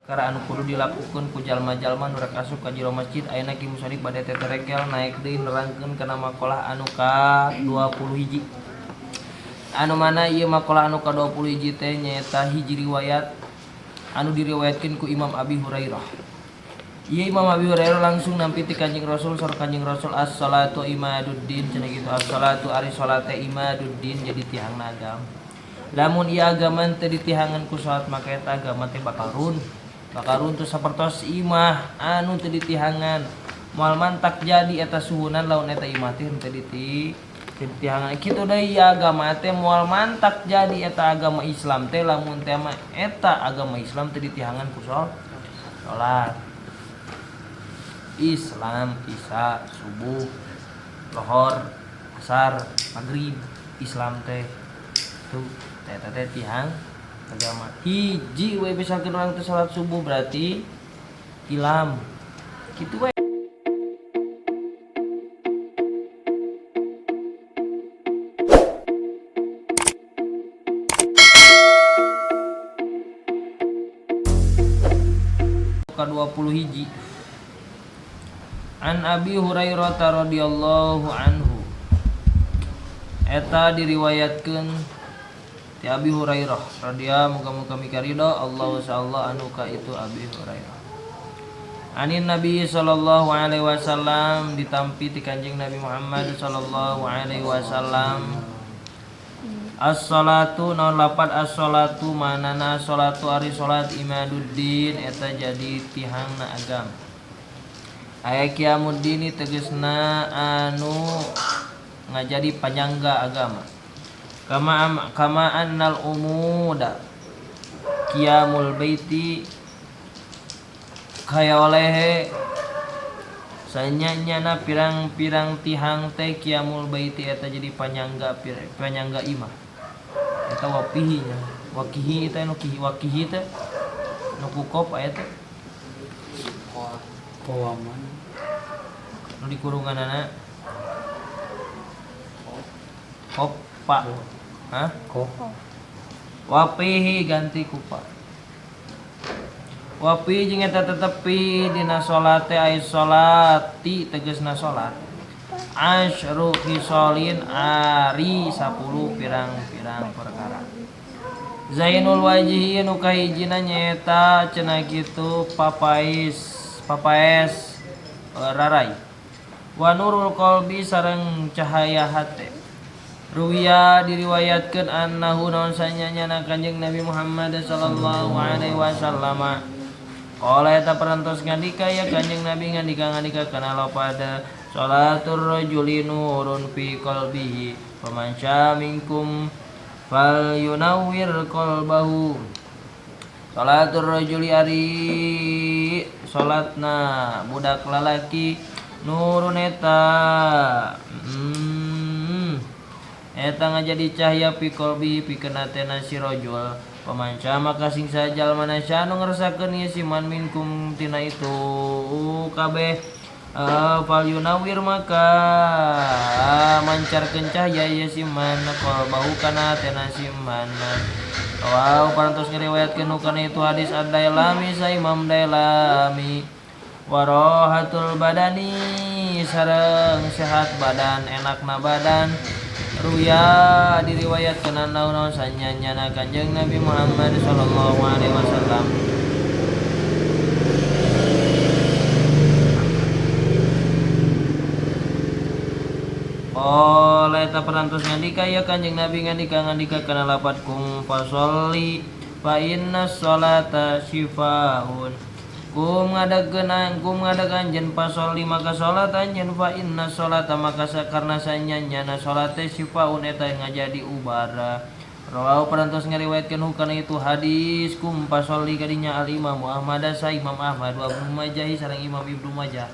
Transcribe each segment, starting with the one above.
Karena anu kudu dilakukan ku jalma-jalma nu rek asup ka jero masjid ayeuna ki musholli bade teterekel naik deui nerangkeun kana maqalah anu ka 20 hiji. Anu mana ieu maqalah anu ka 20 hiji teh nyaeta hiji riwayat anu diriwayatkeun ku Imam Abi Hurairah. Ieu Imam Abi Hurairah langsung nampi ti Kanjeng Rasul sareng Kanjeng Rasul as-salatu imaduddin cenah kitu as-salatu ari salat teh imaduddin jadi tiangna agama. Lamun ieu agama teh ditihangan ku salat maka eta agama teh bakal Bakarun tu sapertos imah anu teu ditihangan moal mantak jadi eta suhunan laun eta imah teh teu ditihangan kitu deui agama teh moal mantak jadi eta agama Islam teh lamun teh mah eta agama Islam teu ditihangan ku salat Islam isya subuh lohor asar maghrib Islam teh tuh eta teh tihang agama hiji we misalkan orang teh salat subuh berarti ilam kitu we ka 20 hiji An Abi Hurairah radhiyallahu anhu eta diriwayatkeun ti Abi Hurairah radhiyallahu muga-muga mikaridho Allah sallallahu anu ka itu Abi Hurairah. Anin Nabi sallallahu alaihi wasallam ditampi ti Kanjeng Nabi Muhammad sallallahu alaihi wasallam as-salatu naon lapat as-salatu manana salatu ari salat imaduddin eta jadi tihangna agama. Aya qiyamuddin tegasna anu ngajadi panyangga agama. Kama annal umuda qiyamul baiti kaya oleh sanyanyana pirang-pirang tihang teh qiyamul baiti eta jadi panyangga imah eta waqihi eta nu waqihi teh nu kukop aya teh kawaman nu di kurunganana kopa wapihi ganti kupa wapi jeung eta tetepi dina salat teh aya salati tegasna salat asyru khisalin ari 10 pirang-pirang perkara zainul wajhi nu kahijina nyaeta cenah kitu papaes rarai wa nurul qalbi sareng cahaya hate Ruwiya diriwayatkeun annahu naon sanyanyana Kanjeng Nabi Muhammad sallallahu alaihi wasallam qala eta parantos ngandika ya Kanjeng Nabi ngandika kana lapada salatur rajuli nurun fi qalbihi faman syaa minkum falyunawwir qalbahu salatur rajuli ari salatna budak lalaki nurun eta eta ngajadi cahya fi qalbi pikeun atena si rajul pamanca maka sing sajal mana anu ngerasakeun ieu si man minkum tina itu kabeh fal yunawir maka mancarkeun cahya ieu si man qalbahu kana atena si man wow parantos ngariwayatkeun kana itu hadis ad-Dailami sa Imam Dailami warahatul badani sareng sehat badan enakna badan Ruya diriwayatkeun naon sanyanyana Kanjeng Nabi Muhammad sallallahu alaihi wasallam oleh eta parantos ngandika ya Kanjeng Nabi ngandika kana lapat kum fasolli fa inna sholata shifaun kum ngadagan jen pasolli maka salat anjeun fa inna sholata maka sakarna sanyanyana salat teh sifaun eta ngajadi ubara rawahu parantos ngariwayatkeun hukana itu hadis kum pasolli kadinya al Imam Ahmad sa Imam Ahmad wa Ibnu Majah sareng Imam Ibnu Majah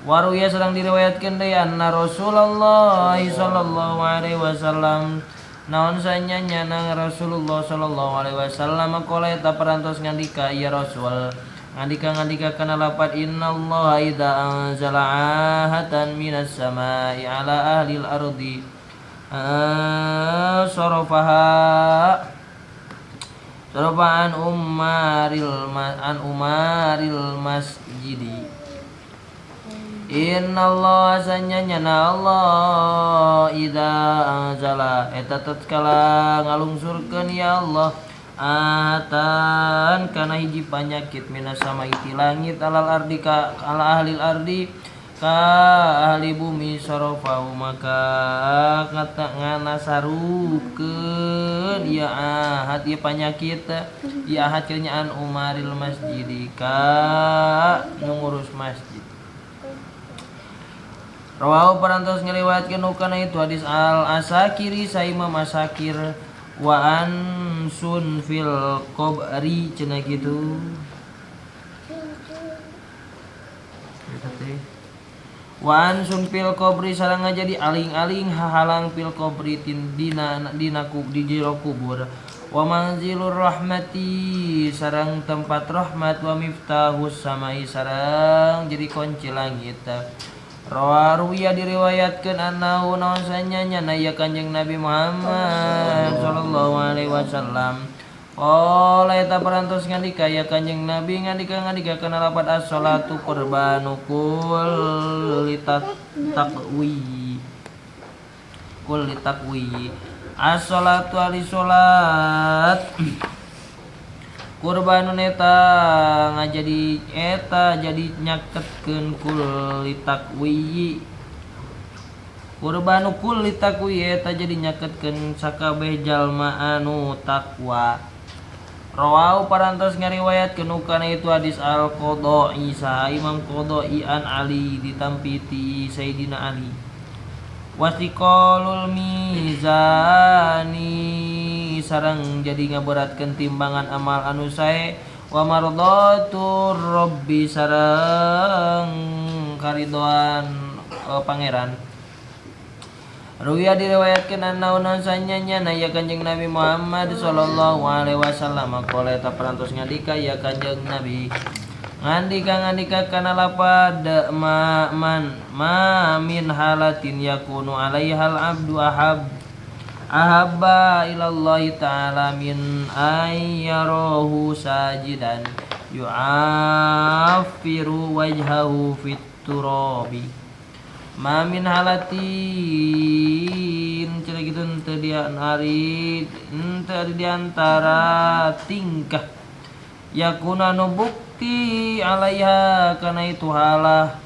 waruya sareng diriwayatkeun deui anna Rasulullah sallallahu alaihi wasallam naon sanyanyana Rasulullah sallallahu alaihi wasallam qala eta parantos ngandika ya Rasul ngandika kana lapat innallaha idza anzala ahatan minas samai ala ahlil ardi sarafaha Sarofaan umaril masjidi. Innallaha sanyana Allah idza anzala eta tatkala ngalungsurkeun ya Allah atan kana hiji panyakit minas sama iti langit alal ardi ka ala ahlil ardi ka ahli bumi sarafahu maka nganasarukeun ieu ahad ieu panyakit ieu ahad kenyaan umaril masjidi ka ngurus masjid. Rawahu parantos ngeriwayatkeun kana itu hadis Al-Asakiri sa Imam Asakir wa ansun fil qabri cenah kitu. Wa ansun fil qabri sareng jadi aling-aling hahalang fil qabri dina di jero kubur. Wa manzilur rahmati sareng tempat rahmat wa miftahus samai sareng jadi kunci langit. Rawiya diriwayatkeun annahu nausanya ya Kanjeng Nabi Muhammad sallallahu alaihi wasallam qala eta parantos ngandika ya Kanjeng Nabi ngandika kana lapat as-shalatu qurbanu kulli taqwi as-shalatu ali salat kurbanun eta ngajadi eta jadi nyaketkeun kulli taqwi kurbanu kulli taqwi eta jadi nyaketkeun sakabeh jalma anu takwa. Rawahu parantos ngariwayatkeun kana itu hadis al-Qadai sa Imam Qadai an Ali ditampiti Sayyidina Ali. Wasiqalul mizani sareng jadi ngaberatkeun timbangan amal anu sae wa mardatur rabbi sareng karidoan pangeran. Ruwiya diriwayatkeun annahu nansanya ya Kanjeng Nabi Muhammad sallallahu alaihi wasallam qala eta parantos ngandika ya Kanjeng Nabi ngandika kana lapad ma min halatin yakunu alaihal abdu ahabba ilallahi ta'ala min ayyarahu sajidan yu'affiru wajhahu fit turabi. Ma min halatin cenah kitu teu dia ari teu di antara tingkah yakuna nu bukti alaiha kana itu halah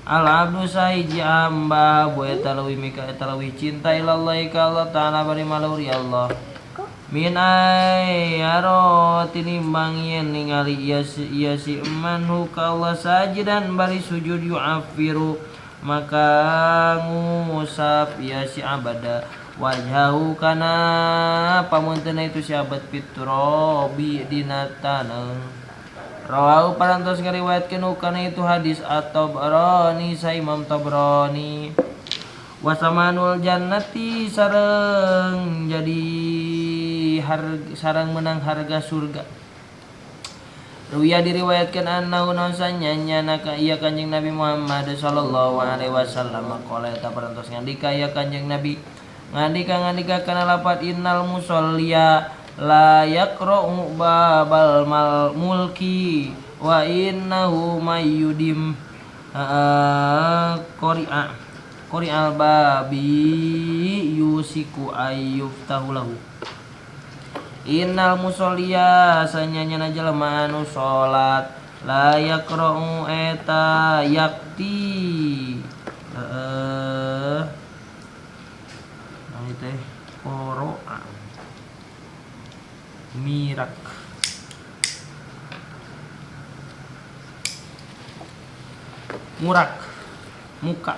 al abdu sahiji hamba bu eta leuwih mika eta leuwih cinta ilallahi ka Allah ta'ala bari maluri Allah min ayaro tinimbang yen ningali ieu si manhu ka Allah sajidan bari sujud yu'affiru maka ngusap ieu si abada wajhahu kana pamuntenna itu si abad fiturabi dina taneuh. Rawahu parantos ngariwayatkeun kana itu hadis at-Tabrani sa Imam Tabrani. Wasamanul jannati sareng jadi sareng menang harga surga. Ruwiya diriwayatkeun annahu nansanya nyana ka ieu Kanjeng Nabi Muhammad sallallahu alaihi wasallam qala eta parantos ngandika ya Kanjeng Nabi ngandika kana lapat innal musolliya la yaqra'u babal mulki wa innahu mayyudim qari'al babi yusiku ayyuftahu lahu. Innal musolliya sanyana jalma anu salat la yaqra'u eta yakti teh qoro'a mirak murak muka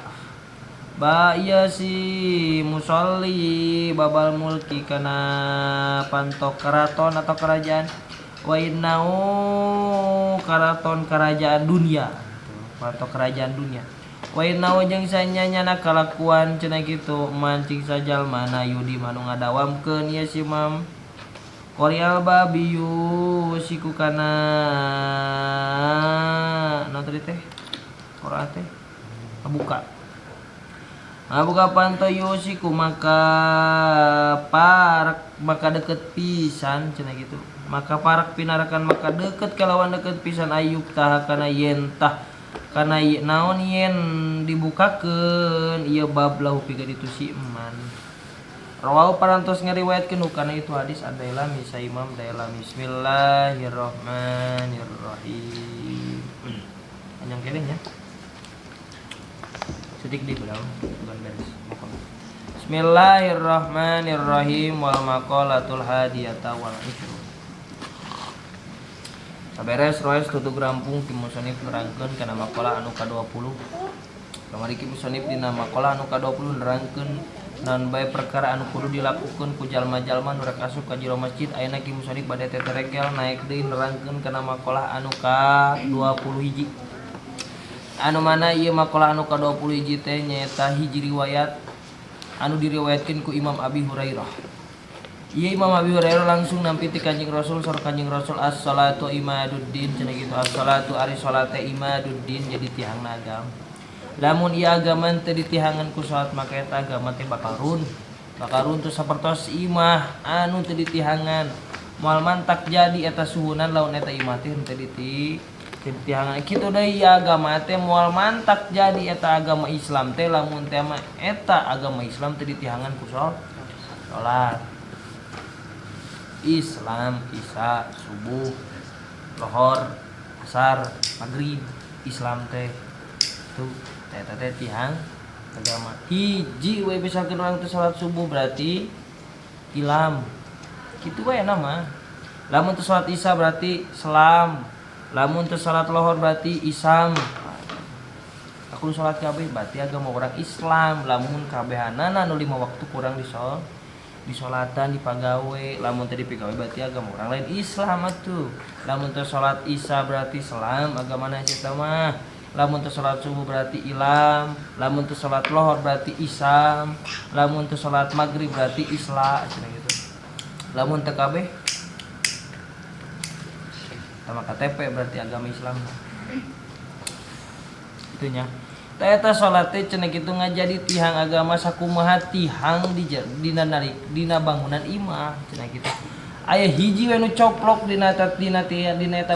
ba iya si musolli babal mulki kana pantok keraton atau kerajaan wa innahu karaton kerajaan dunia pantok kerajaan dunia wa innahu jeung sanyana kalakuan cenah kitu mancing sajalma na yudi manu ngadawamkeun ieu si mam qorial babiyu siku kana naon tadi teh qora teh buka panto yusiku maka parak maka deket pisan cenah gitu maka parak pinarakan maka deket kalawan deket pisan ayub tah kana yen tah kana naon yen dibukakeun ieu bab lahu pikeun itu si eman. Rawahu parantos ngariwayatkeun kana itu hadis Ad-Dailami sa Imam Dailami. Bismillahirrahmanirrahim. Panjang kene nya. Sedik di belau bukan beres. Bismillahirrahmanirrahim wal maqalatul hadiyata wal ishrun. Saberes roes tutup rampung ki musannif nerangkeun kana maqalah anu ka-20. Kamari ki musannif dina maqalah anu ka-20 nerangkeun naon bae perkara anu kudu dilakukeun ku jalma-jalma nu rek asup ka jero masjid. Ayeuna ki musannif bade teteregel naik deui nerangkeun kana maqalah anu ka-21. Anu mana ieu maqalah anu ka-21 teh nyaeta hiji riwayat anu diriwayatkeun ku Imam Abi Hurairah. Ieu Imam Abi Hurairah langsung nampi ti Kanjeng Rasul sareng Kanjeng Rasul as-salatu imaduddin cenah kitu as-salatu ari salat teh imaduddin jadi tiangna agama. Lamun ieu agama teu ditihangan ku salat maka eta agama teh bakal run teh sapertos imah anu teu ditihangan. Moal mantak jadi eta suhunan lamun eta imah teh teu ditihangan. Kitu deui agama teh moal mantak jadi eta agama Islam teh lamun teh mah eta agama Islam teu ditihangan ku salat. Islam, Isya, subuh, lohor, asar, maghrib, Islam teh tuh teh tihang agama. Hiji we misalkeun urang teh salat subuh berarti ilam. Kitu we nama. Lamun teh salat Isya berarti selam. Lamun teh salat lohor berarti isam. Aku salat kabeh berarti agama orang Islam. Lamun kabehanana anu 5 waktu kurang disolatan dipagawe. Lamun teh dipagawe berarti agama orang lain Islam atuh. Lamun teh salat Isya berarti selam agamana eta mah. Lamun teh salat subuh berarti ilam. Lamun teh salat lohor berarti isam. Lamun teh salat maghrib berarti isla cenah gitu. Lamun teh kabeh sama KTP berarti agama Islam. Itu nya. Eta salat teh cenah kitu ngajadi tihang agama sakumaha tihang dina bangunan imah cenah kitu. Aya hiji we nu coplok dina eta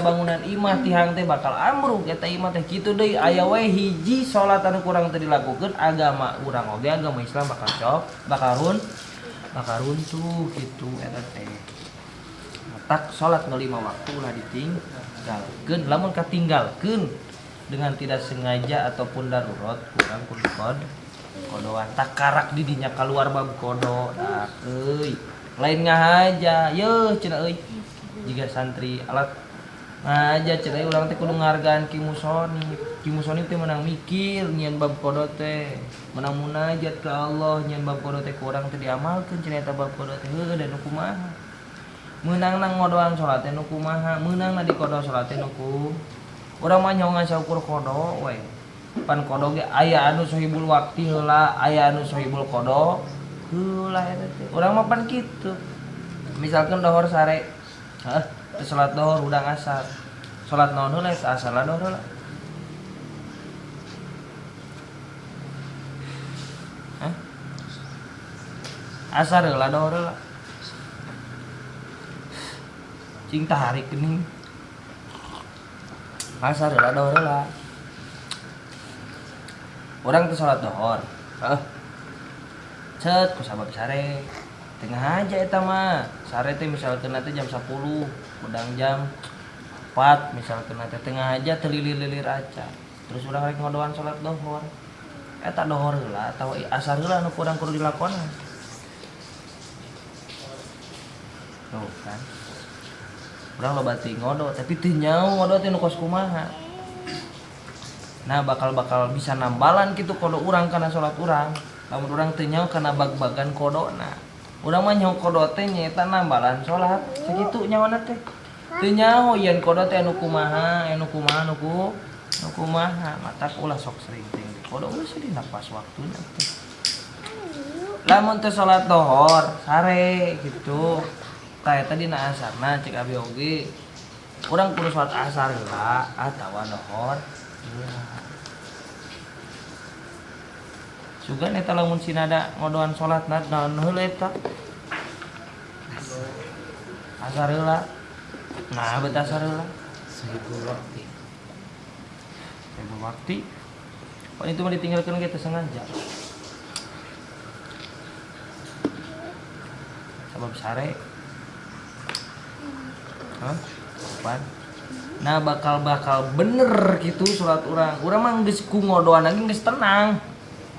bangunan imah tihang teh bakal ambruk eta imah teh kitu deui. Aya we hiji salat anu kurang teh dilakukeun agama urang oge agama Islam bakal runtuh kitu eta teh. Tak salat nu 5 waktu ulah ditinggalkeun. Lamun katinggalkeun dengan tidak sengaja ataupun darurat kurang kudu kodoan tak karak di dinya keluar bab kodo tak lain ngahaja yeuh cenah euy jiga santri alat ngahaja cenah urang teh kudu ngargaan ki musonib teh menang mikir nyian bab kodo teh menang munajat ke Allah nyian bab kodo teh kurang teh diamalkeun cenah eta bab kodo teh heuh dan kumaha meunangna ngodoan salat teh nu kumaha meunangna di kodo salat teh nu urang mah nyaho ngasaukur kodo we. Pan kodo ge aya anu sohibul wakti heula, aya anu sohibul kodo heula eta teh. Urang mah pan kitu. Misalkan dohor sare. Teu salat dohor udang asar. Salat naon heula asar lah dohor heula. Asar heula dohor heula. Cing taharik geuning. Asar heula dohor heula. Urang teh salat dohor. Cet ku sabab sare. Tengah aja eta mah. Sare teh misalkeun teh jam 10, udang jam 4 misalkeun teh tengah aja teu lilir-lilir aca. Terus urang rek ngodoan salat dohor. Eta dohor heula atawa asar heula anu kurang kudu dilakonan. Tuh kan. Urang loba teuing ngodo tapi teu nyaho ngodo teh nu kos kumaha. Nah bakal bisa nambalan kitu kodo urang kana salat urang. Lamun urang teu nyaho kana bag-bagan kodona. Urang mah nyaho kodo teh nyaeta nambalan salat. Sakitu nyawana teh. Teu nyaho yen kodo teh anu kumaha matak ulah sok sering teh. Kodo geus dina pas waktuna teh. Lamun teh salat dohor sare gitu. Tah eta dina asarna cek abi oge. Urang kudu salat asar heula atawa dohor heula. Sugan eta lamun sinada ngodoan salat naon heula eta? Asar heula. Nah betah sareulah Sahibul Wakti. Sahibul Wakti. Pan itu mah ditinggalkeun ge teu sengaja. Sabab sare. Hah? Pan. Nah bakal bener gitu surat urang. Urang mah geus ku ngodoan lagi geus tenang.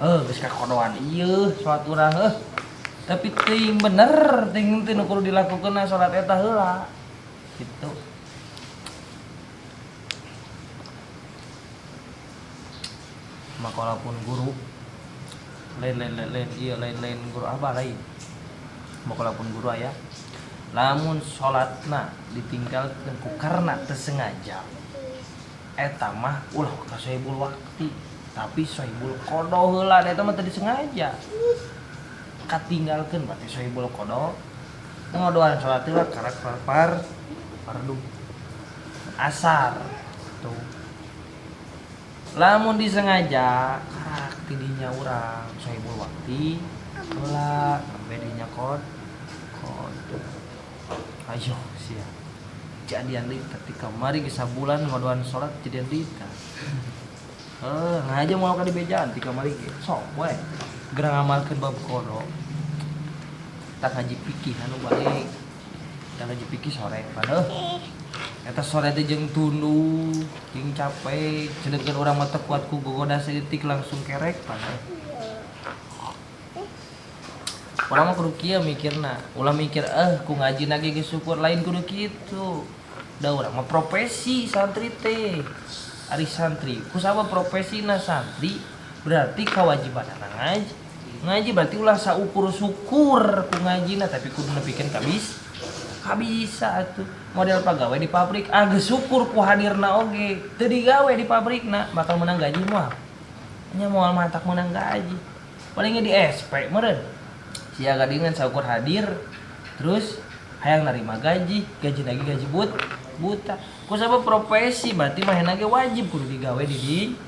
Geus kakodoan ieu salat urang Tapi ting bener, ting teu nu kudu dilakukeun salat eta heula. Gitu. Maka walaupun guru lain guru apa lain. Maka walaupun guru aya lamun salatna ditinggalkeun ku karena teu sengaja eta mah ulah ka sahibul wakti tapi sahibul qada heula eta mah teu disengaja katinggalkeun berarti sahibul qada ngodoan salat heula karek fardu asar tuh lamun disengaja karak tidinya urang sahibul wakti heula sampai dinya kod ayo sia jadian deui ketika mari ge sabulan ngodoan salat jadian deui tah ngaja moal ka dibejaan ti kamari ge sok we gerang ngamalkeun bab kodo tak ngaji fikih anu balik tak ngaji fikih sore padahal eta sore teh jeung tunduh jeung capek cendekeun urang mah teu kuat ku gogoda saeutik langsung kerek padahal urang mah kudu kieu mikirna ulah mikir ku ngaji lagi ge syukur lain kudu kitu da urang mah profesi santri teh ari santri kusabab profesina santri berarti kewajibanna ngaji berarti ulah saukur syukur ku ngajina tapi kudu nepikeun kabisa atuh model pagawe di pabrik geus syukur ku hadirna oge teu digawe di pabrikna bakal menang gaji moal nya moal mantak menang gaji palingnya di SP meureun sia gadingan saukur hadir terus hayang narima gaji lagi gaji buta kusabab profesi berarti mahena ge wajib kudu digawe di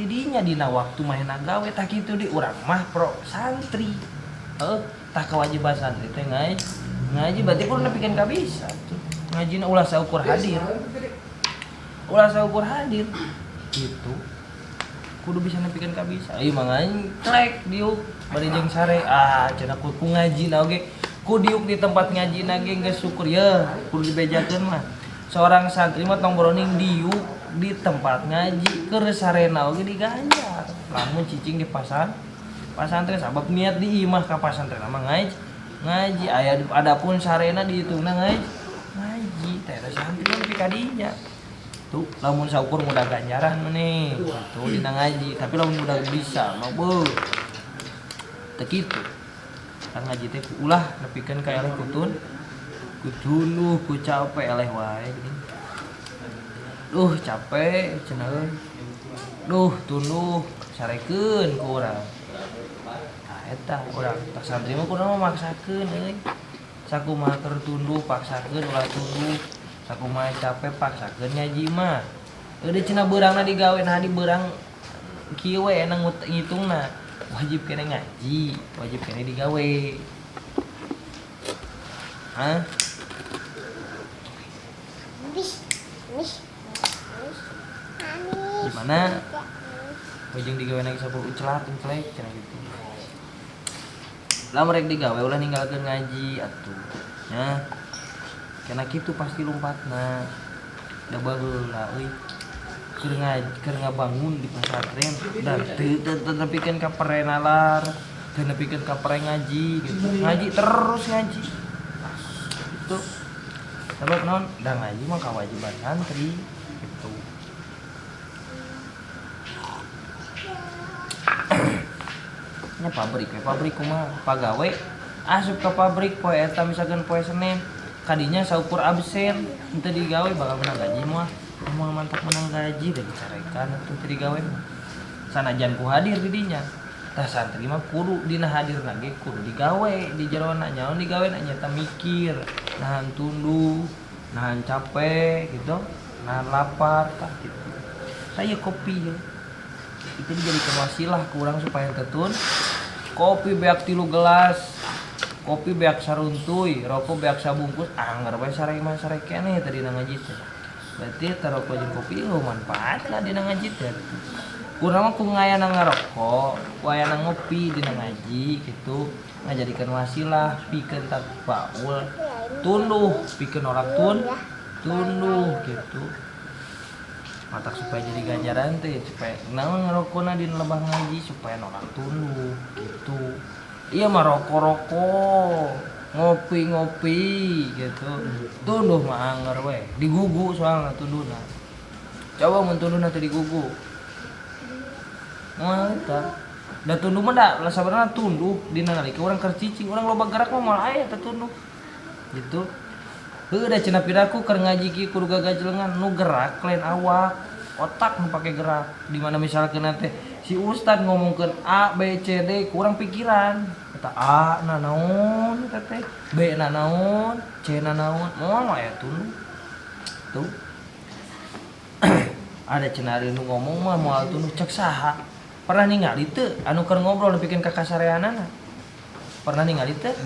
dinya dina waktu mahena gawe tah kitu di urang mah pro santri tah kewajiban santri teh ngaji berarti kudu nepikeun kabisa tuh ngajina ulah saukur hadir gitu kudu bisa nepikeun kabisa ieu mah klek diuk bari jeung sare cenah ku ngaji na oge ku diuk di tempat ngaji na ge geus syukur ya kudu dibejakeun mah seorang santri mah tong broning diuk di tempat ngaji keur sarena oge diganjar lamun cicing di pasantren sabab niat di imah ka pasantren mah ngaji aya adapun sarena dihitungna ngaji teh eta santri nepi ka dinya tuh lamun saukur mudah ganjaran nih tuh dina ngaji tapi lamun mudah bisa mah beuh teu kitu kan ngaji teh ulah nepikeun ka eleh kutun ku capek eleh wae gini duh capek cenah euy duh tunduh sarekeun ku urang nah eta urang tak santri mah kudu maksakeun euy sakumaha keur tunduh paksakeun ulah tunduh sakumaha capek paksakeun ngaji mah teu cenah beurangna digawe nah di beurang kieu we enang ngitungna wajib kene ngaji wajib kene digawe gimana ujung digawe lagi sabul ucelat ucelek cenah gitu lah mereka digawe ulah ninggalkeun ngaji atuh nya kena kitu pasti lompatna da baheula euy keur ngabangun di pesantren dan teu nepikeun ka perenalar teu nepikeun ka pere ngaji gitu ngaji terus ngaji itu sabab naon da ngaji mah kewajiban santri gitu nya pabrik kumaha pagawe asup ka pabrik poe eta misalkan poe Senin kadinya saukur absen henteu digawe bakal menang gaji mah moal mantap menang gaji da dicarekan atuh teu digawe mah sanajan ku hadir di dinya tah santri mah kudu dina hadirna ge kudu digawe di jerona nyaon digawe nya teh mikir nahan tunduh nahan capek gitu nahan lapar tah gitu saya kopi ya itu dijadikan wasilah ku urang supaya tetun kopi beak 3 gelas kopi beak saruntuy, rokok beak sabungkus, anger we sareng mah sareng keneh tadi ngaji teh. Berarti eta rokok jeung kopi manfaatna dina ngaji teh. Kurang mah ku ngayana ngarokok, wayana ngopi dina ngaji gitu, ngajadikeun wasilah pikeun tatbaul, tunduh pikeun orang tunduh gitu. Matak supaya jadi ganjaran teh, supaya naon ngarokokna dina lebah ngaji supaya orang tunduh gitu. Iya mah rokok-rokok, ngopi-ngopi gitu. Tunduh mah anger we, digugu soalna tunduhna. Coba mun tunduhna teh digugu. Moal eta. Da tunduh mah da sabarna tunduh dina nalika urang keur cicing, urang loba gerak mah moal aya teh tunduh. Gitu. Heuh da cenah piraku keur ngaji kieu kudu gagajelengan nu gerak lain awak, otak nu pake gerak. Di mana misalkeun teh si ustad ngomongkeun A B C D kurang pikiran. Eta A na naon eta teh, B na naon, C na naon. Moal aya tunduh. Tuh. Ada cenah nu ngomong mah moal tunduh cek saha. Pernah ningali teu anu keur ngobrol nepikeun ka kasareanana? Pernah ningali teu?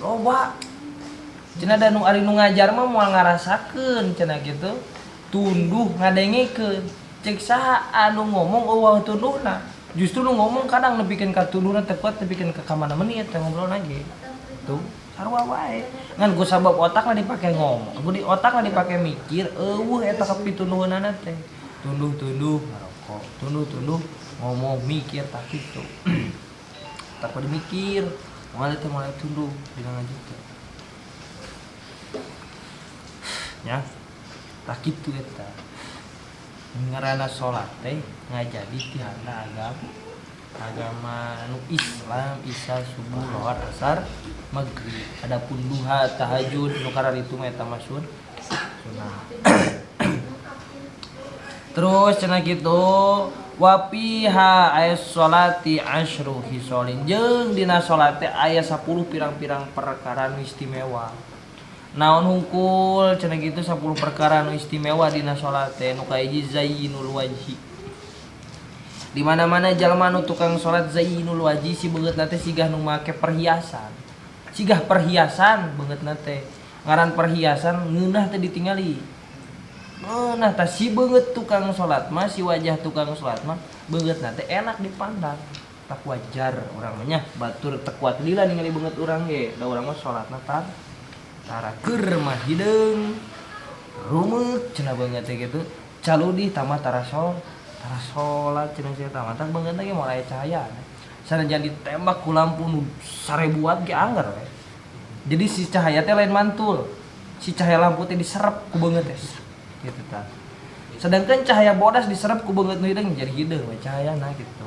Loba. Cenah da nu ari nu ngajar mah moal ngarasakeun cenah kitu. Tunduh ngadengikeun. Cek saha anu ngomong eueuh tunduhna. Justru nu ngomong kadang nepikeun ka tunduhna teu kuat nepikeun ka mana menit teh ngobrol lagi. Tuh, sarua wae. Ngan ku sabab otakna dipake ngomong, ku di otakna dipake mikir, eueuh eta kapituduhanna teh. Tunduh ngarokok, tunduh ngomong mikir tak kitu. Tak pada mikir, moal teh moal tunduh dina ngaji teh. Ya. Tak kitu eta. Ngaranna salat teh ngajadi ti hana agama anu Islam, Isya, subuh, lohar, asar, maghrib. Adapun duha, tahajud, nu kararitu mah eta mah sunah. Terus cenah kitu wa fiha ayat sholati asyru hisolin jeung dina salat teh aya 10 pirang-pirang perkara nu istimewa. Naon hungkul cenah kitu 10 perkara nu istimewa dina salat teh nu kahiji zayyinul wajhi. Di mana-mana jalma nu tukang salat zayyinul wajhi si beungeutna teh sigah nu make perhiasan. Sigah perhiasan beungeutna teh. Ngaran perhiasan ngeunah teh ditingali. Nah tah si beungeut tukang salat mah si wajah tukang salat mah beungeutna teh enak dipandang. Tak wajar urang mah nya batur teu kuat lila ningali beungeut urang ge. Da urang mah salatna tara keur mah hideung rumeuk cenah beungeut teh kitu. Caludi tamah tara salat cenah sia tah mah beungeutna ge moal aya cahaya. Sanajan ditembak ku lampu nu 1000 watt ge anggar we. Jadi si cahaya teh lain mantul. Si cahaya lampu teh diserep ku beungeut teh. Gitu tah. Sedangkan cahaya bodas diserap ku beungeut nu hideung jadi hideung we cahayana gitu.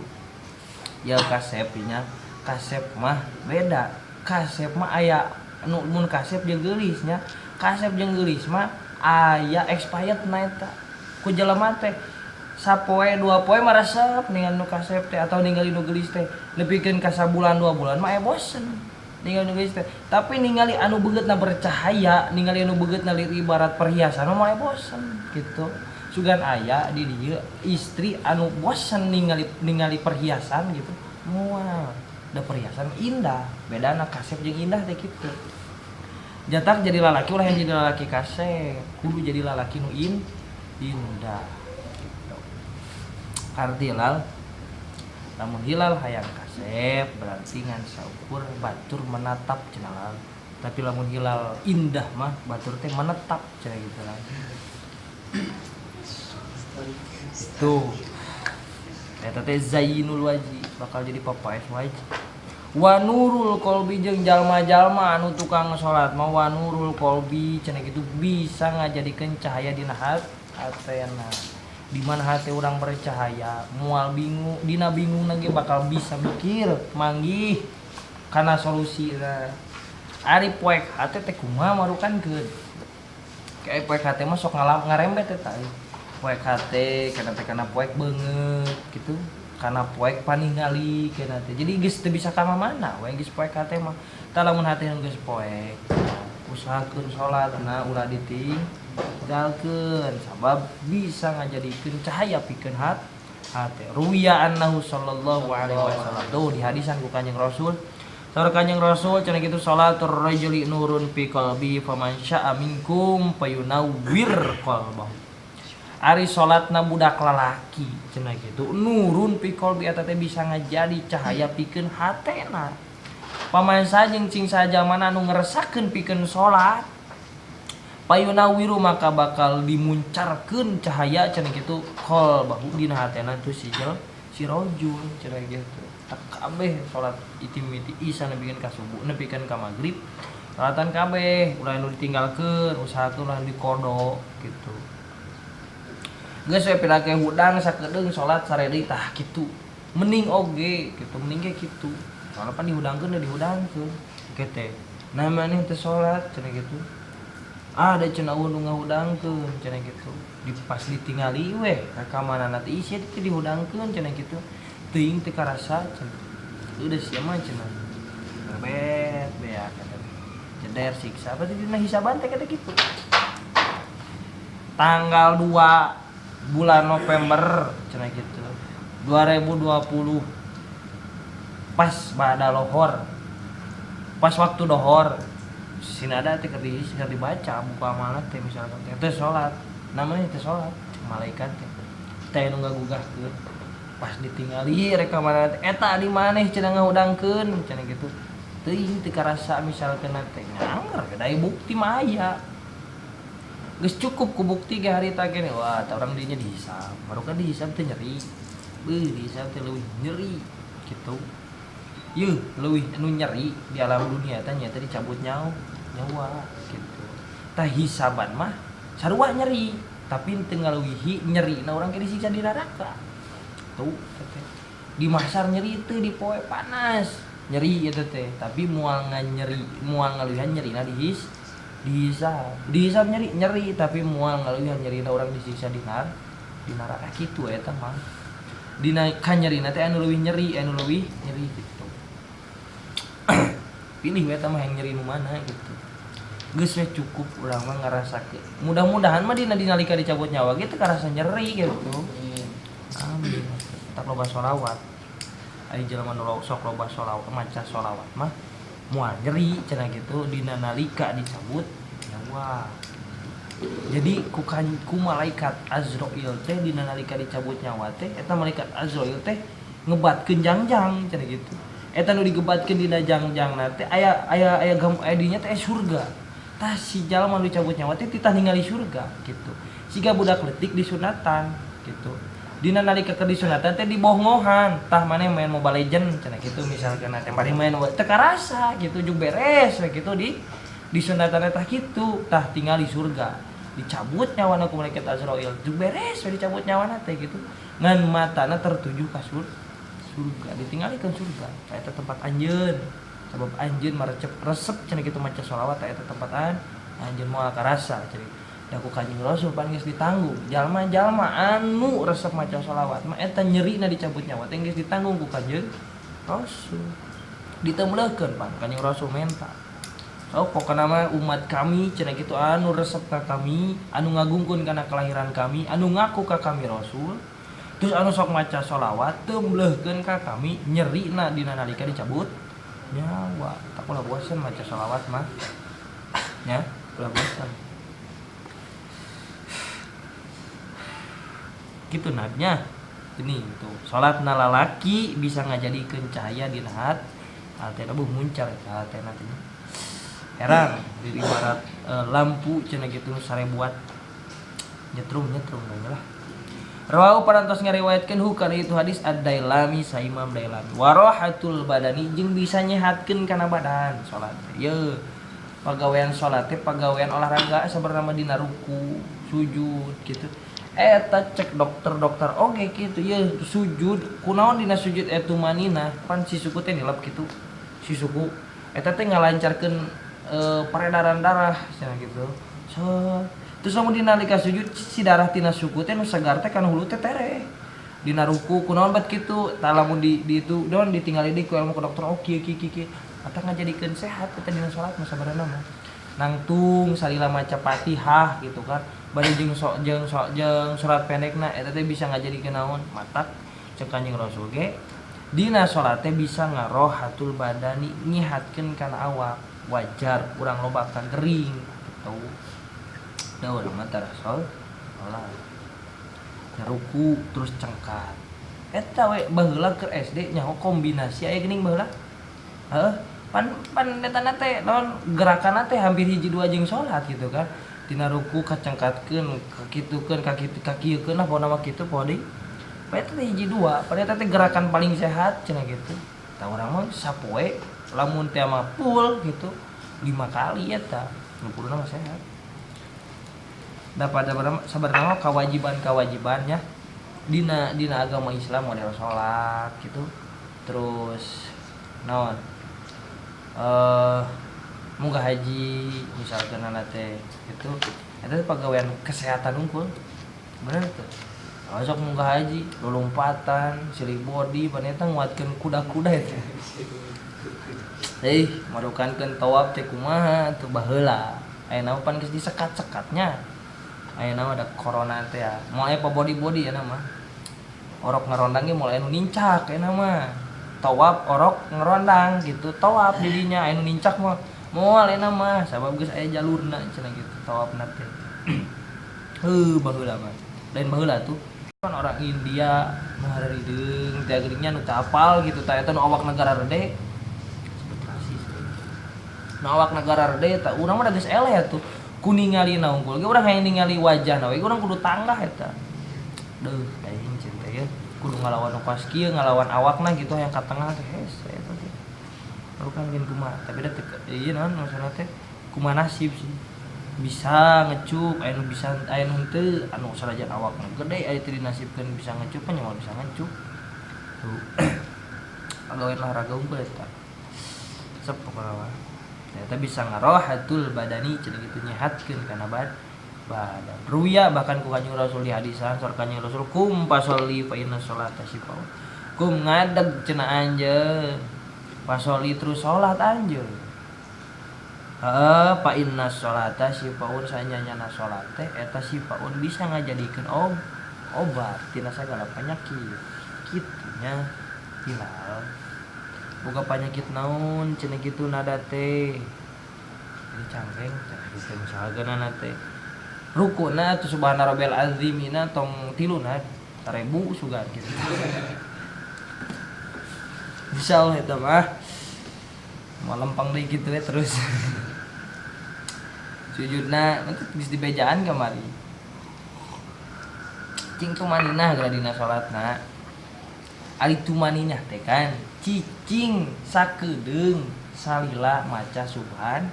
Ya kasep nya, kasep mah beda. Kasep mah aya anu mun kasep jeung geulis nya. Kasep jeung geulis mah aya expired na eta. Ku jelema teh sapoe 2 poe mah resep ningali nu kasep teh atau ningali nu geulis teh. Nepikeun ka sabulan 2 bulan mah aya bosen. Ningali nu geus teh. Tapi ningali anu beungeutna bercahaya, ningali anu beungeutna ibarat perhiasan mah aya bosen gitu. Sugan aya di dieu istri anu bosen ningali perhiasan gitu. Moal da perhiasan indah, bedana kasep jeung indah teh kitu. Jatak jadi lalaki ulah yang jadi lalaki kasep, kudu jadi lalaki nu indah. Gitu. Kardilal lamun hilal hayang kasep berarti ngan saukur batur menatap cenah. Tapi lamun hilal indah mah batur teh menetap cenah gitu lah. Tuh. Eta teh zayyinul wajhi bakal jadi papaes wajhi. Wa nurul qalbi jeung jalma-jalma anu tukang salat mah wa nurul qalbi cenah kitu bisa ngajadikeun cahaya dina hatena. Di mana hati orang bercahaya, mual bingung, dina bingung lagi bakal bisa mikir, manggih, karena solusi lah. Ari poek hati teh kumaha marukankeun. Kayak poek hati mah sok ngarembet teh tah. Poek hati kana poek beungeut gitu, kana poek paningali kana teh. Jadi geus teu bisa ka mana we geus poek hati mah. Tah lamun hati nu geus poek, usahakeun salatna ulah ditinggalkeun sabab bisa ngajadikeun cahaya pikeun hati. Ruwiya annahu sallallahu alaihi wasallam. Tuh di hadisan ku Kanjeng Rasul Saur Kanjeng Rasul cenah kitu salatur rajuli nurun fi qalbi faman syaa minkum fayunawwir qalbahu. Ari salatna budak lalaki cenah kitu nurun fi qalbi eta teh bisa ngajadi cahaya pikeun hatena. Paman sajeng cing saja mana anu ngresakeun pikeun salat payunawiru maka bakal dimuncarkeun cahaya cenah kitu qalbahu dina hatena tu si rajul cenah kitu. Kabeh salat itimiti isa nepikeun ka subuh nepikeun ka magrib salatan kabeh ulah nu ditinggalkeun usahakeun ulah dikodok gitu geus we pirake hudang sakedeung salat sareri tah kitu mending oge gitu mending ge kitu soalna pan dihudangkeun dihudangkeun kete nah maneh teh salat cenah kitu ada cenah nu ngahudangkeun cenah kitu pas ditingali we ka manana teh isi teh dihudangkeun cenah kitu teuing teu karasa cenah. Udah sia mah cenah. Beet beak kata. Jeder siksa berarti dina hisaban teh kata kitu. Tanggal 2 bulan November cenah kitu. 2020 pas bada lohor. Pas waktu dohor sinada teh keur dibaca buku amalan teh misalkan teh salat. Namanya teh salat malaikat teh nu ngagugahkeun. Pas ditinggali reka mana eta di maneh cenah ngahudangkeun cenah gitu teuing teu karasa misalkeun teh nganger dai bukti mah aya geus cukup ku bukti ge harita gini wah tah urang dinya dihisab baru kan dihisab teh nyeri dihisab teh leuwih nyeri gitu yeuh leuwih anu nyeri di alam dunia teh nya teh dicabut nyawa gitu tah hisaban mah sarua nyeri tapi teu ngaleuwihi nyeri na urang ge disiksa di neraka tuh di mahsyar nyeri itu di poe panas nyeri itu teh tapi mual nyeri mual ngaluihan nyeri na dihisab nyeri tapi mual ngaluihan nyeri na orang disiksa di neraka kitu eta mah dina kan nyeri na teh anu leuwih nyeri gitu pilih we eta mah yang nyeri nu mana gitu geus we cukup urang mah ngarasakeun mudah-mudahan mah dina dinalika dicabut nyawa gitu karasa nyeri gitu amin tak loba sholawat ari jelema nu sok loba sholawat maca sholawat mah moal nyeri cenah gitu dina nalika dicabut nyawa jadi ku malaikat Azrail teh dina nalika dicabut nyawa teh eta malaikat Azrail teh ngebatkeun jangjang cenah gitu eta nu digebatkeun dina jangjangna teh aya dinya teh surga tah si jalma nu dicabut nyawa teh titah ningali surga gitu siga budak leutik disunatan gitu dina nalika keur disunatan teh dibohongohan tah maneh main Mobile Legend cenah kitu misalkan teh bari main teu karasa gitu jug beres we kitu di sunatan tah kitu tah tinggal di surga dicabut nyawana ku malaikat Azrail jug beres we dicabut nyawana teh gitu ngan matana tertuju ka surga ditinggalikeun surga eta tempat anjeun sabab anjeun marecep resep cenah kitu maca sholawat eta tempat anjeun moal karasa cenah da ku Kanjeng Rasul pan geus ditanggung jalma-jalma anu resep maca sholawat mah eta nyerina dicabut nyawa teh geus ditanggung ku Kanjeng Rasul ditembeleukeun pan Kanjeng Rasul menta so pokona mah umat kami cenah kitu anu resep ka kami anu ngagungkeun kana kelahiran kami anu ngaku ka kami Rasul terus anu sok maca sholawat tembeleukeun ka kami nyerina dina nalika dicabut nyawa tak ulah bosan maca sholawat mah nya ulah bosan gitu nadnya ini gitu salat na lalaki bisa ngajadikeun cahaya dina hatena buh muncar hatena teh heran di ibarat lampu cenah kitu sarebuat nyetrum lah rawahu parantos ngariwayatkeun hukana itu hadis ad-Dailami sa Imam Dailami warahatul badani jeung bisa nyehatkeun kana badan salat ye pagawean salat teh pagawean olahraga sabarna dina ruku sujud gitu eta cek dokter oge kitu ya sujud kunaon dina sujud etu manina pan si suku teh nilap kitu si suku eta teh ngalancarkeun peredaran darah cenah kitu so terus lamun dina nalika sujud si darah tina suku teh nu segar teh kana hulu teh tereh dina ruku kunaon bat kitu tah lamun di itu don ditinggali deui ku ilmu ke dokter oke ki eta ngajadikeun sehat eta dina salat mah sabarana mah nangtung salila maca Fatihah gitu kan bari jeung surat pendekna eta teh bisa ngajadikeun naon matak cek Kanjeng Rasul ge Dina salat teh bisa ngarohatul badani nyihatkeun kana awak wajar urang loba ka gering gitu. Da urang mah tara salat ruku terus cengkat eta we baheula keur SD nyaho kombinasi aya geuning baheula heuh pan eta teh naon gerakanna teh hampir hiji dua jeung salat gitu kan tina ruku kacengkatkeun kakitukeun kakieukeun lah pokona mah kitu poho deui eta teh hiji dua padahal eta teh gerakan paling sehat cenah gitu tah urang mah sapoe lamun teh mah full gitu 5 kali eta 60 mah sehat dapat sabarna kewajiban-kewajibannya dina agama Islam model salat gitu terus naon munggah haji misalkan anak teh itu pegawaian kesehatan unggul bener tuh sok munggah haji lompatan silih body paneta nguatkeun kuda-kuda eta madukankeun tawaf teh kumaha tuh baheula ayeuna pan geus disekat-sekatnya ayeuna ada corona teh ya moal aya body ya mah orok ngerondang ge moal anu nincak ayeuna mah tawaf orok ngerondang gitu tawaf dirinya anu nincak mah moal ayeuna mah sabab geus aya jalurna cenah gitu tawafna teh baheula mah lain baheula tuh kan orang India nu hareureung teh geuringnya nu hafal gitu tah eta nu awak negara rede nu awak negara rede tah urang mah da geus eleh atuh ku ningalina unggul ge urang hayang ningali wajahna we urang kudu tanggah eta deuh aing cinta ya kudu ngalawan pas kieu ngalawan awakna gitu hayang ka tengah teh hese eta teh baru kan geun kumaha tapi da teh ieu naon maksudna teh kumaha nasib sih bisa ngecup aya nu bisa aya nu henteu anu sanajan awakna gede aya teu dinasibkeun bisa ngecup nya moal bisa ngecup tuh agawean olahraga unggul eta sep pokona mah eta bisa ngarohatul badani cenah kitu nyehatkeun kana badan ruya bahkan ku kanjeng Rasul di hadisan sor kanjeng Rasul kum pasolli fa inna sholata syifaun kum ngadeg cenah anjeun pasolli terus salat anjeun fa inna sholata syifaun sanyanyana salat teh eta syifaun bisa ngajadikeun obat tina sagala penyakit kitunya hilal boga penyakit naon cenah kitu nada teh jadi cangkeng cenah kitu misalkeun teh rukuna tu subhana rabbil azimina tong 3 1000 sugan gitu insyaallah eta mah mau lempang deui kitu we terus sujudna nanti geus dibejaan kamari cing tumaninah geura dina salatna ari tumaninah teh kan cicing sakedeung salila maca subhan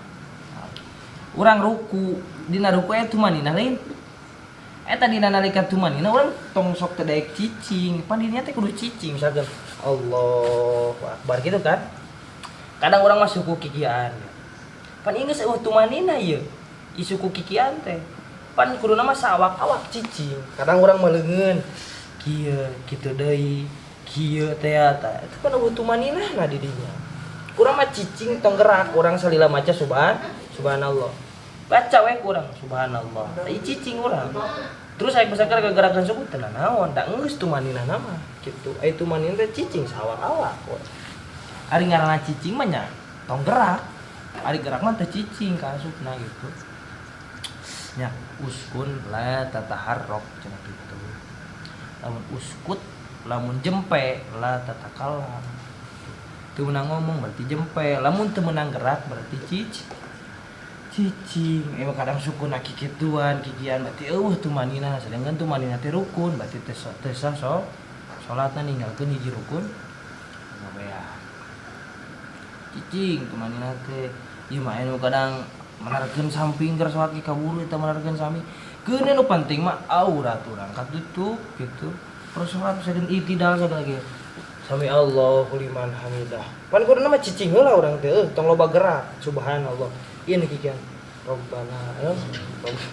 urang ruku dina ruku aya tumaninah lain eta dina nalika tumaninah urang tong sok teu daek cicing pan dirinya teh kudu cicing misalkan Allahu akbar gitu kan kadang urang mah suku kikian pan ieu geus eueuh tumaninah ieu isuku kikian teh pan kuduna mah sawak-awak cicing kadang urang mah leungeun kieu kitu deui kieu teh eta itu kan eueuh tumaninahna di dinya urang mah cicing tong gerak urang salila maca subhanallah baca we kurang subhanallah ieu cicing urang terus aya misalkan gerakan suku teh naon da geus tumaninahna mah kitu aya tumaninah teh cicing sawak-awak ari ngaranna cicing mah nya tong gerak ari gerak mah teh cicing kaasupna gitu nya uskun la tataharrok cenah kitu lamun uskut lamun jempe la tatakallam teu meunang ngomong berarti jempe lamun teu meunang gerak berarti cicing emang kadang sukuna kikituan kikian berarti eueuh tumaninah sedangkan tumaninah teh rukun berarti teh sah salatna ninggalkeun hiji rukun ngawean cicing tumaninah teh ieu mah anu kadang menarikeun samping keur salat ge kaburu eta menarikeun sami keun nu penting mah aurat urang katutup gitu terus salat sageun itidal sagala ge sami Allahu liman hamidah pan kuduna mah cicing heula urang teh tong loba gerak subhanallah ieu nu kikian robbana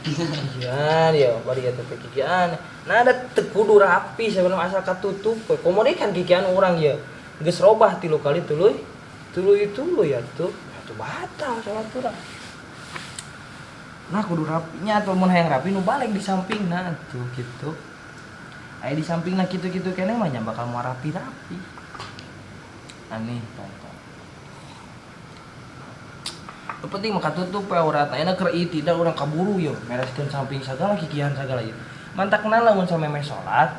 kikian ya bari eta teh kikian nah ada teu kudu rapi sabana asal katutup komo deui kan kikian urang ieu geus robah 3 kali tuluy atuh batal salat urang nah kudu rapinya atau mun hayang rapi nu balik di sampingna tuh gitu aya di sampingna kitu-kitu keneh mah nya bakal moal rapi-rapi aneh tata. Nu penting mah katutup we urat ayeuna keur ieu tidak urang kaburu yo mereskeun samping sagala kikihan sagala ieu. Mantakna lamun samemeh salat,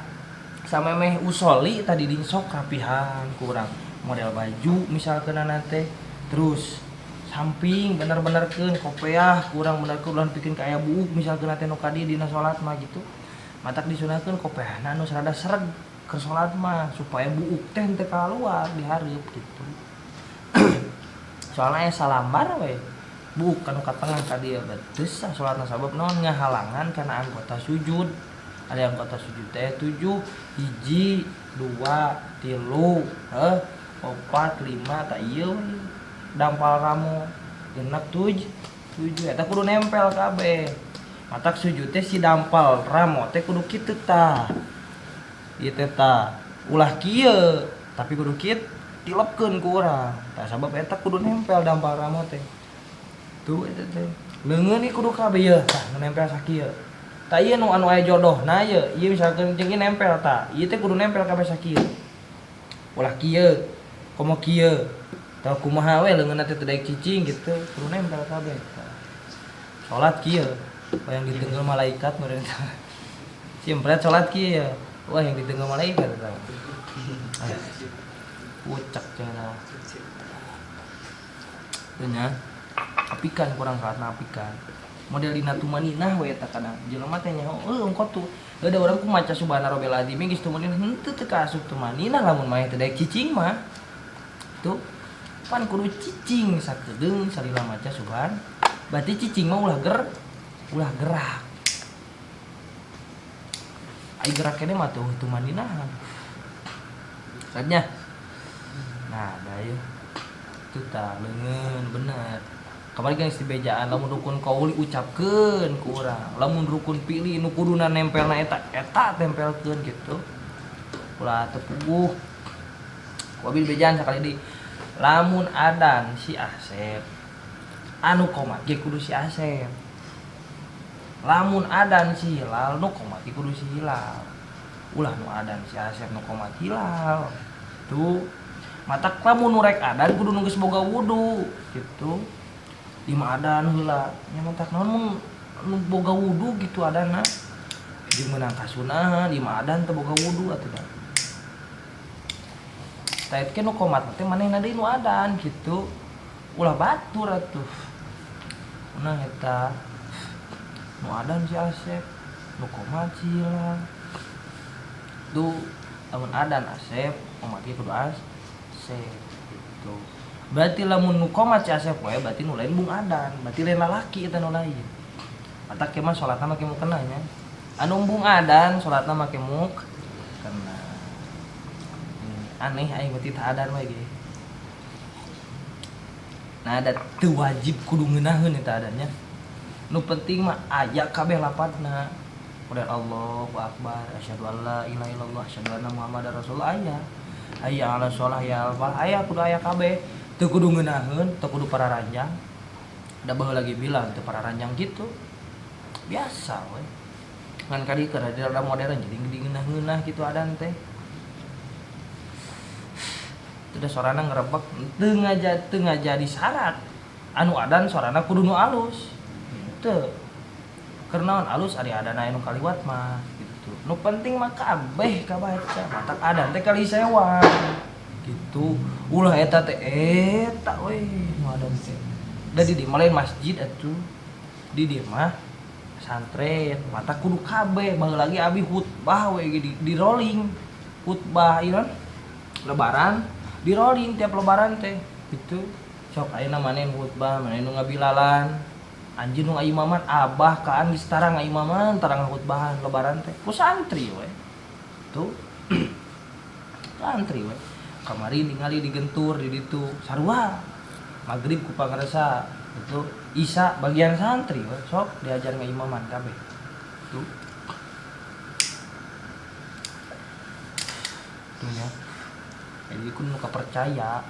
samemeh usoli tadi di sok rapihan ku urang. Model baju misalkeunana teh, terus samping bener-benerkeun kopeah ku urang benerkeun ulah pikeun ka aya buuk misalkeun teh nu ka dieu dina salat mah gitu. Matak disunahkeun kopeahna anu sarada sereg keur salat mah supaya buuk teh teu kaluar di hareup gitu. Soalna aya salambar we buuk anu ka tengah ka dieu beus salatna sabab naon ngahalangan kana anggota sujud. Ada anggota sujud teh 7, 1, 2, 3, 4, 5 tak ieu we. Dampal ramo genep 7 eta kudu nempel kabeh. Matak sujud teh si dampal ramo teh kudu kitu tah. Ieu teh tah. Ulah kieu, tapi kudu kitu tilepkeun ku urang. Tah sabab eta kudu nempel dampal ramo teh. Tuh eta teh. Leungeun ieu kudu kabeh ieu tah nempel sakieu. Tah ieu nu anu aya jodohna ieu misalkeun jeung ieu nempel tah. Ieu teh kudu nempel kabeh sakieu. Ulah kieu, komo kieu. Tah kumaha we leungeunna teh teu daek cicing gitu, kudu nempel kabeh. Salat kieu, yang ditenggel malaikat meureun tah. Simpret salat kieu ya. Wah yang ditenggel malaikat tah. Pucek cenah. Teu nya. Apikan kurang salatna apikan. Model dina tumaninah we eta kadang jelema teh nyaho engko tuh da urang ku maca subhana rabbil azim geus tumaninah henteu teu kaasup tumaninah lamun mah teh daek cicing mah tuh pan kudu cicing sakedeung salila maca subhan berarti cicing mah ulah gerak ai gerak kene mah tuh tumaninah sadnya nah da ieu teu tah leungeun bener. Kamari geus dibejaan lamun rukun qauli ucapkeun ku urang. Lamun rukun fi'li nu kuduna nempelna eta tempelkeun kitu. Ulah teu puguh. Wabil bejaan sakali deui. Lamun adan si Asep anu qomat ge kudu si Asep. Lamun adan si Hilal nu qomat ge kudu si Hilal. Ulah nu adan si Asep nu qomat Hilal. Tuh. Matak lamun nu rek adan kudu nu geus boga wudu gitu. Di adan heula nya mantak naon mun boga wudu gitu adana di meunang kasunahan di adan teu boga wudu atuh da taet ke nu qomat teh manehna deui nu adan gitu ulah batur atuh nah eta nu adan si Asep nu qomat si Hilal tuh lamun adan Asep qomat ge kudu Asep gitu. Berarti lamun nu qomat si Asep we berarti nu lain bung adan, berarti lain lalaki eta nu lain. Matak ke mah salatna make mukena nya. Anu bung adan salatna make mukena. Aneh aing berarti tah adan we ge. Nah ada teu wajib kudu ngeunaheun eta adannya. Nu penting mah aya kabeh lapatna. Qul Allahu akbar, asyhadu an la ilaha illallah, asyhadu anna muhammadar rasulullah aya. Hayya 'alas shalah ya al falah aya kudu aya kabeh. Teu kudu ngeunaheun, teu kudu pararanjang. Da baheula lagi bilang teu pararanjang gitu. Biasa we. Ngan kadi keur ada modern jadi ngeunah-ngeunah gitu adan teh. Teu da sorana ngrebek teu ngajadi syarat. Anu adan sorana kudu nu alus. Teu. Keur naon alus ari adan aya nu kaliwat mah gitu. Nu penting mah kabeh kabaca. Matak adan teh kali sewa. Gitu ulah eta teh eta we nu adan teh da di dieu mah lain masjid atuh di dieu mah santren mata kudu kabeh baheula lagi abi khutbah we di rolling khutbah ieu lebaran di rolling tiap lebaran teh gitu sok ayeuna maneh khutbah maneh nu ngabilalan anjeun nu ngaimaman abah kaan geus tara ngaimaman tara ngakhutbahan lebaran teh ku santri we tuh santri we kamari ningali digentur di ditu sarua magrib ku pangaresa itu isya bagian santri we sok diajar ngaimaman kabeh tuh nya jadi kun nu kapercaya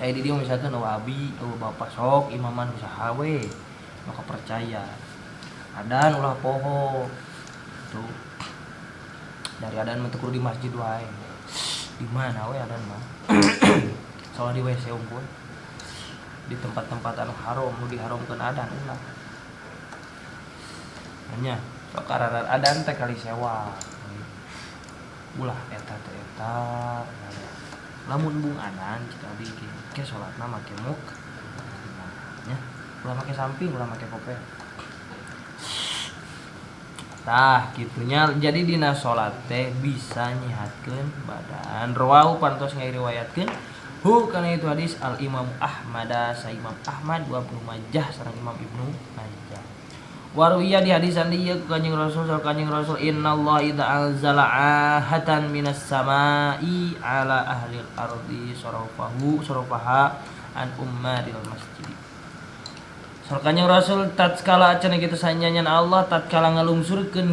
di dia misalkan abi bapak sok imaman usaha we nu kapercaya adan ulah poho tuh dari adan mah teu kudu di masjid wae di mana we adan mah salah di WC unggul di tempat-tempat anu haram nu diharamkeun adan ulah nya sok kararan adan teh kali sewa ulah eta teh eta lamun bung adan kita bikin ke salatna make muk nya ulah make samping ulah make koper tah gitunya jadi dina salat teh bisa nyihatkeun badan rawahu pantos ngariwayatkeun hu kana itu hadis al Imam Ahmad sa Imam Ahmad wa Ibnu Majah sareng Imam Ibnu Majah waruya di hadisan dia kanjeng Rasul innallaha idza anzala ahatan minas samai ala ahli al-ardi sarafaha an ummadil masjid. Kanjeng Rasul tatkala cenah kitu sanyanyan Allah tatkala ngalungsurkeun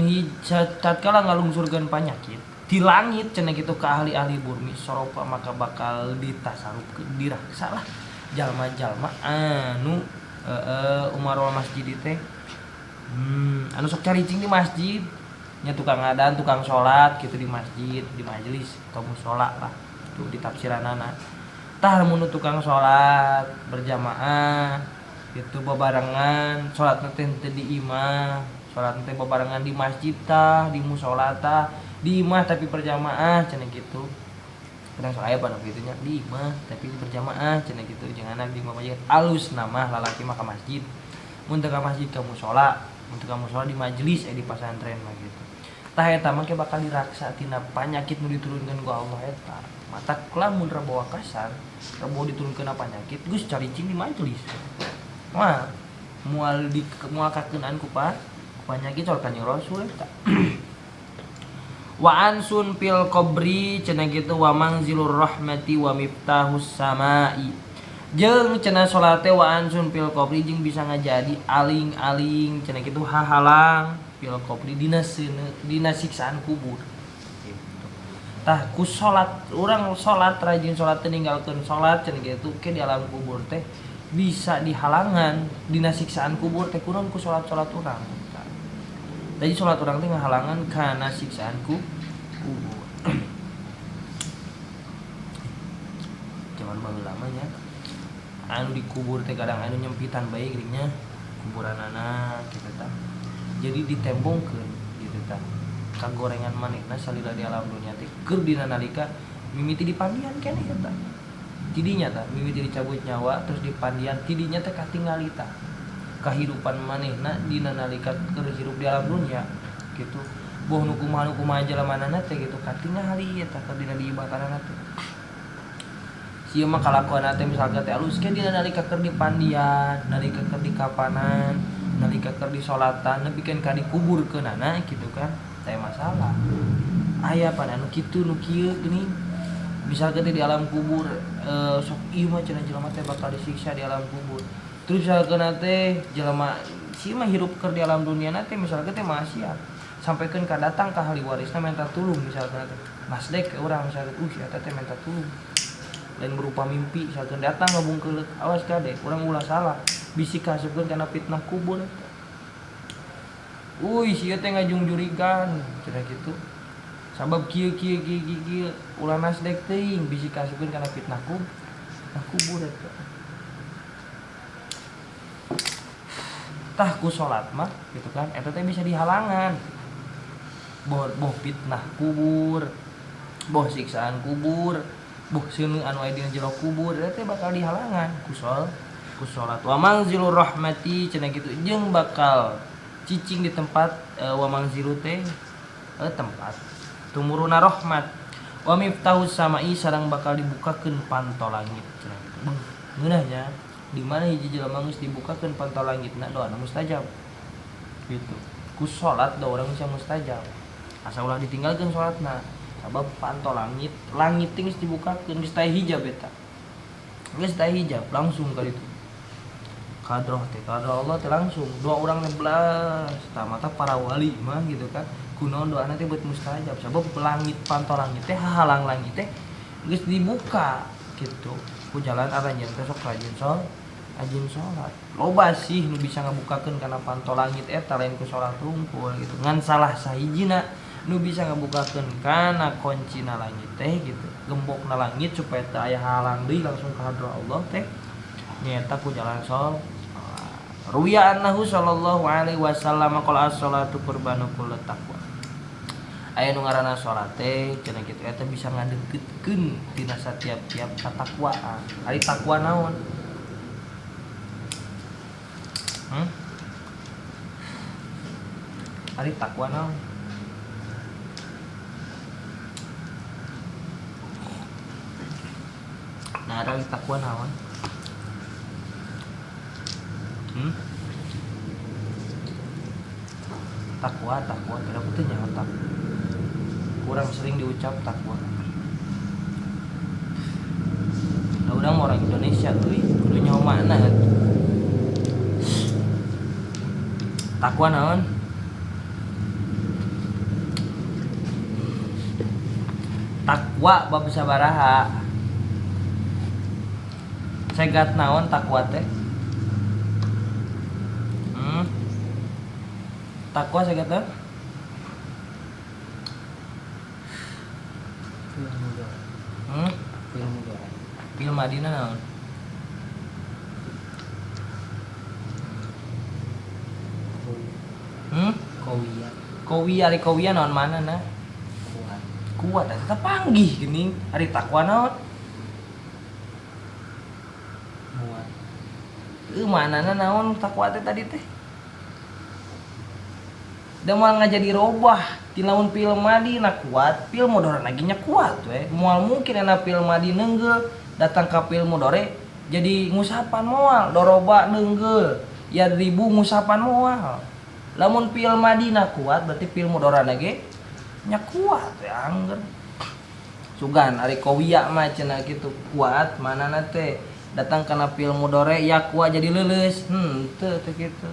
penyakit di langit cenah kitu ka ahli-ahli bumi sarafa maka bakal ditasarupkeun diraksa lah jalma-jalma anu umarul masjid teh anu sok caricing di masjid nya tukang adan tukang salat gitu di masjid di majelis atau mushola lah tuh di tafsiranana tah mun tukang salat berjamaah gitu bebarengan salat teh teu di imah salat teh bebarengan di masjid tah di mushola tah di imah tapi berjamaah cenah kitu kadang sok aya panu kitu nya di imah tapi berjamaah cenah kitu jeung anak di imah masjid alus nama lalaki mah ka masjid mun teu ka masjid ka mushola untuk kamu sholat di majelis di pesantren mah gitu. Tah eta mah bakal diraksa tina panyakit nu diturunkeun ku Allah eta. Mata lamun rabawa kasar, rabawa diturunkeun panyakit geus caricing di majelis. Wah, moal kakeunaan ku panyakit sol kanjeng Rasul eta. Wa ansun fil qabri cenah kitu wa manzilur rahmati wa miftahus samai. Jeung cenah salat teh wa ansun fil qabri jeung bisa ngajadi aling-aling cenah kitu hahalang fil qabri dina siksaan kubur gitu. Tah ku salat urang salat rajin salat teh ninggalkeun salat cenah kitu ke di alam kubur teh bisa dihalangan dina siksaan kubur teh kurang ku salat-salat urang. Jadi salat urang teh ngahalangan kana siksaan kubur. Zaman baheula mah nya anu dikubur teh kadang anu nyempitan bae geuning kuburan anak kitu tah. Jadi ditembongkeun kitu tah. Kagorengan manehna salila di alam dunya teh keur dina nalika mimiti dipandian keneh eta. Tidinya tah mimiti dicabut nyawa terus dipandian tidinya teh katingali tah. Kahidupan manehna dina nalika keur hirup di alam dunya kitu. Boh nu kumaha jelamanana teh kitu katingali eta keur dina diibatanana teh. Sieu mah kalakuan teh misalkan teh alus ke dina nalika keur dipandian, nalika keur dikapanan, nalika keur disolatan, nepikeun ka dikuburkeunana kitu kan, teh masalah. Aya pan anu kitu nu kieu geuning. Misalkan teh di alam kubur sok ieu mah cenah jelema teh bakal disiksa di alam kubur. Terus misalkan teh jelema sieu mah hirup keur di alam dunia teh misalkan teh maksiat. Sampaikeun ka datang ka ahli warisna minta tulung misalkan teh. Masdek urang misalkan eta teh minta tulung. Lain berupa mimpi misalkan datang ngabungkeun awas kade urang ulah salah bisi kasupkeun kana fitnah kubur sieu teh ngajungjurigan cenah kitu sabab kieu ulah nasdek teuing bisi kasupkeun kana fitnah kubur eta tah ku salat mah gitu kan eta teh bisa dihalangan boh fitnah kubur boh siksaan kubur buh sieun anu aya dina jero kubur teh bakal dihalangan ku salat wa manzilur rahmati cenah kitu jeung bakal cicing di tempat wa manzilu teh tempat tumuruna rahmat wa miftahus samai sareng bakal dibukakeun pantol langit cenah kitu ngeunah nya di mana hiji jelema geus dibukakeun pantol langitna doana mustajab gitu ku salat da urang bisa mustajab asa ulah ditinggalkeun salatna sabab pantol langit geus dibukakeun geus teh hijab eta geus teh hijab langsung ka ditu kadroh Allah teh langsung doa urang 16 tah mata para wali mah gitu kan kunaon doana teh beut mustajab sabab langit pantol langit teh halang langit teh geus dibuka gitu ku jalan aranjeun teh sok rajin salat loba sih nu bisa ngabukakeun kana pantol langit eta lain ku salat tungkul gitu ngan salah sahijina nu bisa ngabukakeun kana kuncina langit teh gitu gembokna langit supaya teu aya halang deui langsung ka hadrat Allah teh nyaeta ku jalan sol. Ruya annahu sallallahu alaihi wasallam qala as-salatu qurbanu kullu taqwa. Aya nu ngaranna salat teh cenah kitu eta bisa ngadeukeutkeun tina satiap-tiap katakwaan. Ari takwa naon? Ari takwa naon? Nah, ari takwa naon? Takwa kira teh nyaho takwa. Kurang sering diucap takwa. Nah, urang orang Indonesia euy, kudu nyaho makna. Takwa naon? Takwa bab sabaraha? Segat naon takwa teh? Takwa segat naon? Film Madinah naon? Kowiya naon mana na? Kuat eta panggih geuning. Ari takwa naon? Muat. Manana naon takwa teh tadi teh? Da moal ngajadi robah ti lamun pil madi na kuat, pil modore lagi nya kuat we. Moal mungkin ena pil madi neunggel datang ka pil modore jadi ngusapan moal, doroba neunggel, ya ribu ngusapan moal. Lamun pil madi na kuat berarti pil modore lagi nya kuat we angger. Sugan ari kowiya mah cenah kitu kuat manana teh datang kana pil modore ya kuat jadi leuleus. Teu kitu.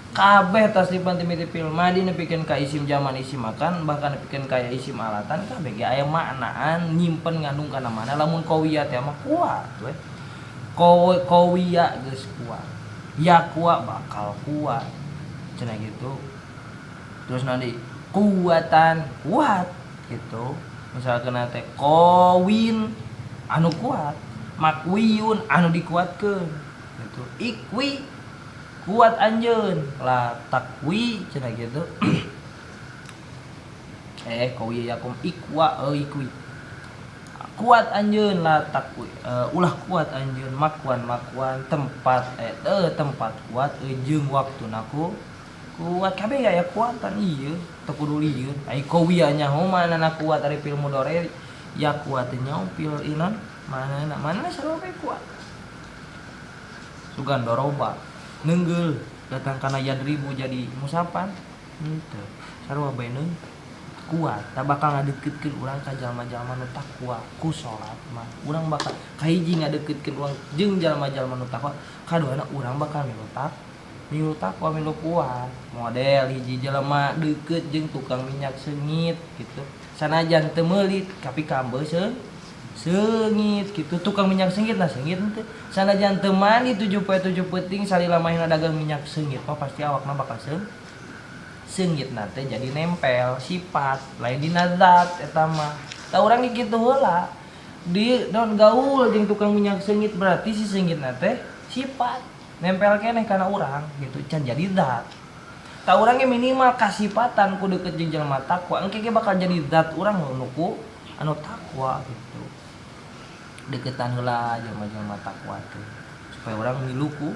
Kabeh tas dipanti-miti pil madi nepikeun ka isim zaman isim makan bahkan nepikeun ka isim alatan kabeh ge aya maknaan nyimpen ngandung kana mana lamun qawiya teh mah kuat we. Qawiya geus kuat. Ya kuat bakal kuat. Cenah gitu. Terus nanti kuatan kuat gitu. Misalkan teh qawin anu kuat, makwiyun anu dikuatkeun gitu. Ikwi kuat anjeun lah takwi cenah gitu. Qawiyakum ikwa ikwi kuat anjeun lah takwi ulah kuat anjeun makwan tempat tempat kuat jeung waktuna kuat kabeh aya kuatan ieu teu kudu lieun ai qawiya nyaho manana kuat ari pil mudhari ya kuat nyaho pil inon manana sarua kuat sugan doroba neunggel datang kana yadribu jadi musapan henteu sarua bae neung kuat tak bakal ngadeukeutkeun urang ka jalma-jalma nu takwa ku salat mah urang bakal kahiji ngadeukeutkeun urang jeung jalma-jalma nu takwa kaduana urang bakal milu takwa milu kuat model hiji jelema deukeut jeung tukang minyak seungit gitu sanajan teu meulit tapi kambeus seungit gitu tukang minyak seungit lah seungit teh sanajan teu mani 7 peuting salila mahina dagang minyak seungit mah pasti awakna bakal seungit teh jadi nempel sifat lain dina zat eta mah tah urang kitu heula di naon gaul jeung tukang minyak seungit berarti si seungit teh sifat nempel keneh kana urang gitu can jadi zat tah urang ge minimal kasifatan ku deukeut jeung jalma takwa engke ge bakal jadi zat urang nu anu takwa gitu deketan heula jalma-jalma takwa teh supaya urang miluku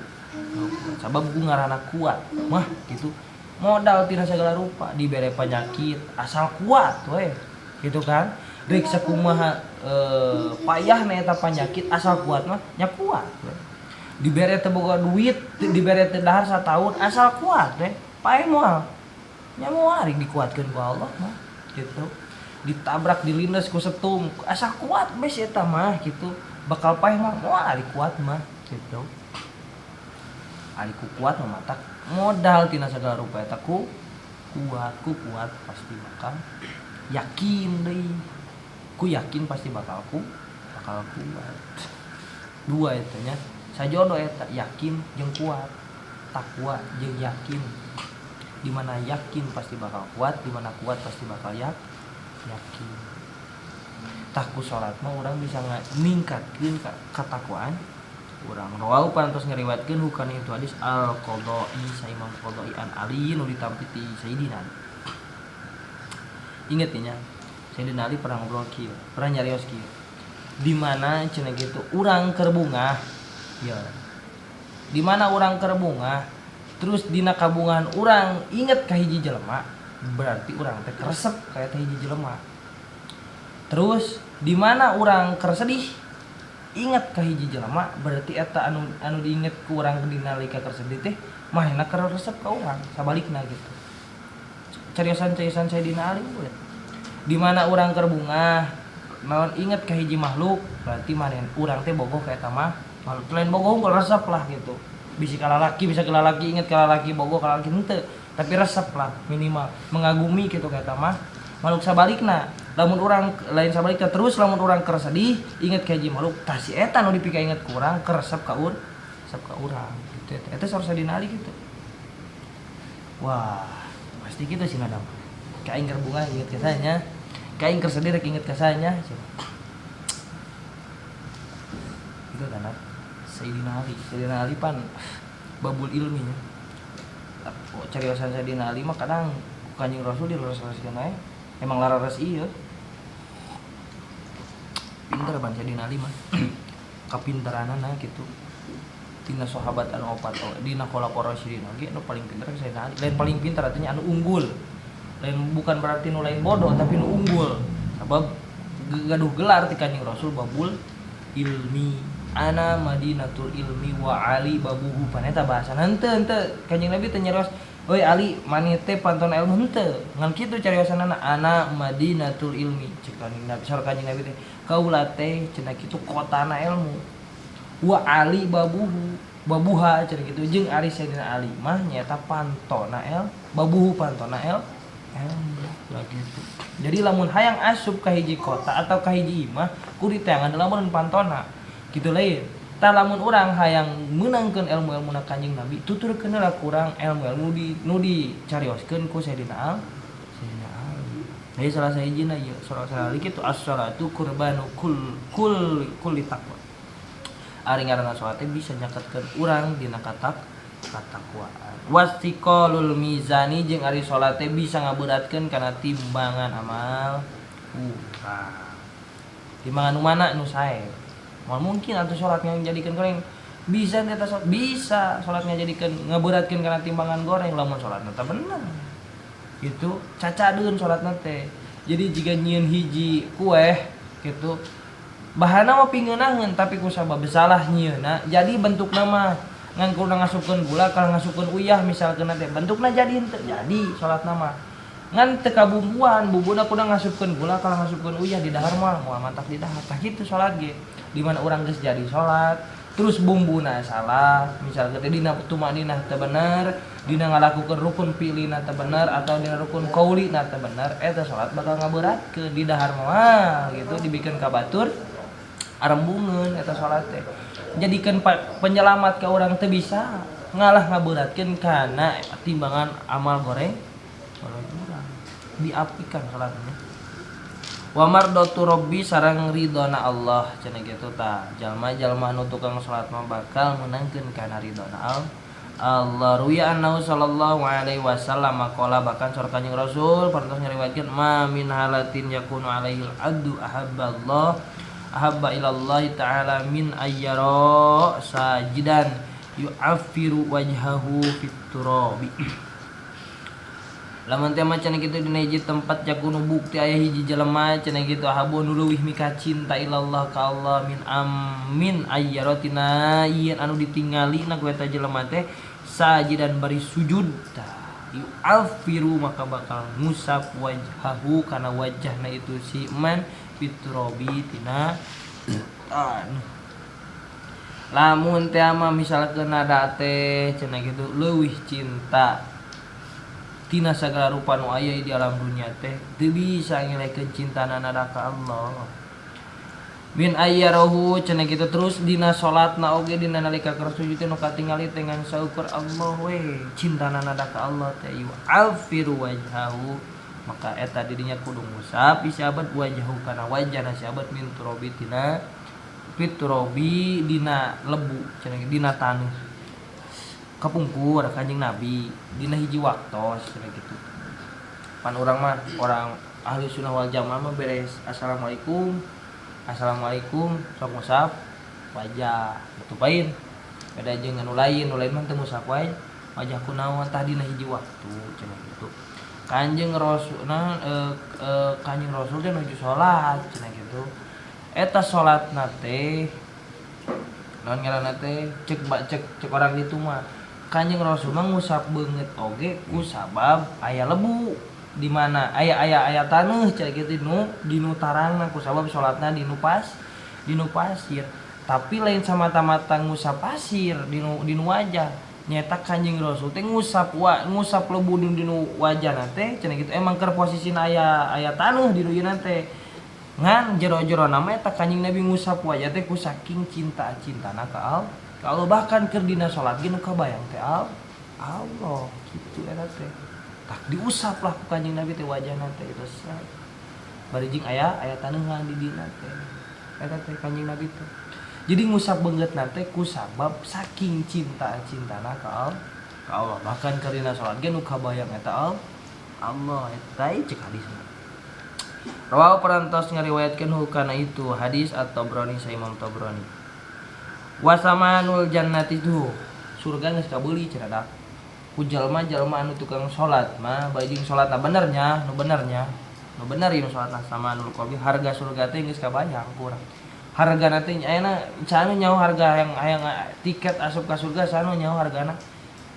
sabab ku ngaranna kuat mah gitu modal tina segala rupa dibere penyakit asal kuat we gitu kan rek sakumaha payah na eta penyakit asal kuat mah nya kuat we dibere teu boga duit dibere teu dahar sataun asal kuat we paeh moal nya moal rek dikuatkeun ku Allah mah gitu ditabrak dilindas ku setung asa kuat bes eta mah gitu bakal paeh mah moal ari kuat mah gitu ari ku kuat mah matak modal tina sagala rupa eta ku kuat pasti bakal yakin deui ku yakin pasti bakal kuat dua eta nya sajodo eta yakin jeung kuat takwa jeung yakin Di mana yakin pasti bakal kuat, di mana kuat pasti bakal yakin. Taku salat mah urang bisa ningkatkeun katakwaan urang. Rawahu pantos ngariwayatkeun hukana itu hadis al-Qadai sa Imam Qadai an Ali nu ditampi ti Sayyidina Ali. Inget nya Sayyidina Ali pernah ngobrol kieu, pernah nyarios kieu. Di mana cenah kitu urang keur bungah. Ya. Di mana urang keur bungah, terus dina kabungahan urang inget ka hiji jelema, berarti urang teh keresep ka eta hiji jelema. Terus di mana urang keur sedih, inget ka hiji jelema, berarti eta anu diinget ku urang dina nalika keur sedih teh mahena keur resep ka urang, sabalikna gitu. Cariosan-cariosan Sayyidina Ali we. Di mana urang keur bungah, naon inget ka hiji makhluk, berarti manen urang teh bogoh ka eta mah makhluk. Lain bogoh keur resep lah gitu. Bisa ka lalaki inget ka lalaki bogoh ka lalaki henteu, tapi resep lah minimal mengagumi gitu ka eta mah makhluk. Sabalikna lamun urang lain sabalikna, terus lamun urang keur sedih inget ka hiji makhluk, tah si eta nu dipika inget ku urang keur resep ka urang gitu. Eta saur Sayyidina Ali gitu. Wah, pasti gitu sih ngadam. Ka aing keur bunga inget ka sanya, ka aing keur sedih rek inget ka sanya. Itu kan Sayyidina Ali pan babul ilminya. Cariosan Sayyidina Ali mah kadang Kanjeng Rasul dileres-lereskeun ae. Emang laras ieu. Pinter ban Sayyidina Ali mah. Kapinteranana gitu. Tina sahabat anu opat dina khulafaur rasyidin oge nu paling pinter Sayyidina Ali. Lain paling pinter artinya anu unggul. Lain bukan berarti nu lain bodoh tapi nu unggul. Sabab gaduh gelar ti Kanjeng Rasul babul ilmi. Ana Madinatul ilmi wa Ali babuhu, paneta bahasana henteu Kanjeng Nabi teh nyeros, "Oi Ali, maneh teh pantun ilmu henteu." Ngan kitu cariosanana ana Madinatul ilmi. Cek Kanjeng Nabi, sareng Kanjeng Nabi teh, "Kaula teh cenah kitu kotana ilmu." Wa Ali babuha cenah kitu jeung ari Sayyidina Ali mah nyaeta pantona babuhu pantona lagi itu. Jadi lamun hayang asup ka hiji kota atau ka hiji imah kudu diteangan lamun pantona. Gitu lain. Tah lamun urang hayang meunangkeun ilmu-ilmuna Kanjeng Nabi, tuturkeun heula kurang ilmu-ilmu nu dicarioskeun ku Sayyidina Ali. Jadi salah sahijina ieu surah Ali kitu as-salatu qurbanu kulli taqwa. Ari ngaranna salat teh bisa nyaketkeun urang dina katakwaan. Wastiqalul mizani jeung ari salat teh bisa ngaberatkeun kana timbangan amal urang. Timbangan nu mana nu sae. Mungkin atau sholatnya jadikan goreng bisa neta bisa sholatnya jadikan ngeberatkan karena timbangan goreng lamun sholatnya tak benar itu cacadeun sholatnya teh. Jadi jika nyieun hiji kue gitu bahana mah pingeunangeun tapi ku sabab salah nyieunna jadi bentukna mah ngan kurang ngasupkeun gula kalau ngasupkeun uyah misalkeun teh bentukna jadi henteu jadi sholatna mah ngan teu kabumbuan bubuna kurang ngasupkeun gula kalau ngasupkeun uyah di dahar mah moal mantap di dahar tah kitu sholat ge. Di mana orang geus jadi salat terus bumbuna salah misalnya dina tumaninah teu bener, dina ngalakukeun rukun fi'lina teu bener atau dina rukun qaulina teu bener, eta salat bakal ngaberatkeun di dahar mah gitu dibikeun ka batur arembungeun eta salat teh. Jadikeun penyelamat ka urang teu bisa ngalah ngaberatkeun kana timbangan amal goreng urang diapikan salatnya. Wa mardatu rabbi sareng ridona Allah cenah kitu tah jalma-jalma anu tukang salat mah bakal meunangkeun kana ridona Allah. Ruya annahu sallallahu alaihi wasallam maqala bahkan saur Kanjeng Rasul pernah ngariwayatkeun ma min halatin yakunu alaihi al-abdu ahabba ilallah ta'ala min ayyara sajidan yu'affiru wajhahu fit turabi. Lamun teh mah cenah kitu dina hiji tempat jakunu bukti aya hiji jelema cenah kitu habu nu leuwih mika cinta ilallah ka Allah min ayyaratina ieun anu ditinggalina ku eta jelema teh sajidan bari sujud tah yu'affiru maka bakal ngusap wajhahu kana wajahna itu si man fiturabi tina lamun teh mah misalkeun ada teh cenah kitu leuwih cinta tina sagala rupa nu aya di alam dunia teh teu bisa ngelekeun cintanana ka Allah. min ayyarahu cenah kitu terus dina salatna oge dina nalika keur sujud teh nu katingali teh ngan saukur Allah we cintana nada ka Allah teh yu afiru wajhahu maka eta didinya kudu ngusap isabat wajhahu kana wajhna sahabat min turabi tina fiturabi dina lebu cenah dina taneuh kapungkur Kanjeng Nabi dina hiji waktos cenah kitu pan urang mah orang ahli sunnah wal jamaah mah beres assalamualaikum sok ngusap wajah tupain beda jeung anu lain mah teu ngusap wae wajah kunaon tah dina hiji waktu cenah kitu Kanjeng Rasul Kanjeng Rasul teh nuju salat cenah kitu eta salatna teh naon ngaranna teh cek orang ditu mah Kanjeng Rasul mah ngusap beungeut oge ku sabab aya lebu di mana aya taneuh cenah kitu dinu tarangna ku sabab salatna dinu pasir tapi lain samata-mata ngusap pasir dinu wajah nyata Kanjeng Rasul teh ngusap lebu dinu wajahna teh cenah kitu emang keur posisina aya taneuh dinu ieu teh ngan jero-jero nama eta Kanjeng Nabi ngusap wajah teh ku saking cintana ka Allah bahkan keur dina salat ge nu kabayang teh Allah kitu eta teh tak diusap lah ku Kanjeng Nabi teh wajahna teh itu sah bari jeung aya taneuhan di dina teh eta teh Kanjeng Nabi teh jadi ngusap beungeutna teh ku sabab saking cintana ka Allah bahkan keur dina salat ge nu kabayang eta Allah eta cek hadisna rawahu parantos ngariwayatkeun hukana itu hadis at-Tabrani sa Imam Tabrani wasamanul jannati tuh surga geus kabeuli cenah ku jalma-jalma anu tukang salat mah bae jeung salatna benernya nu bener ieu salatna samanul qalbi harga surga teh geus kabayang kurang hargana teh ayeuna sanu nyaho harga hayang tiket asup ka surga sanu nyaho hargana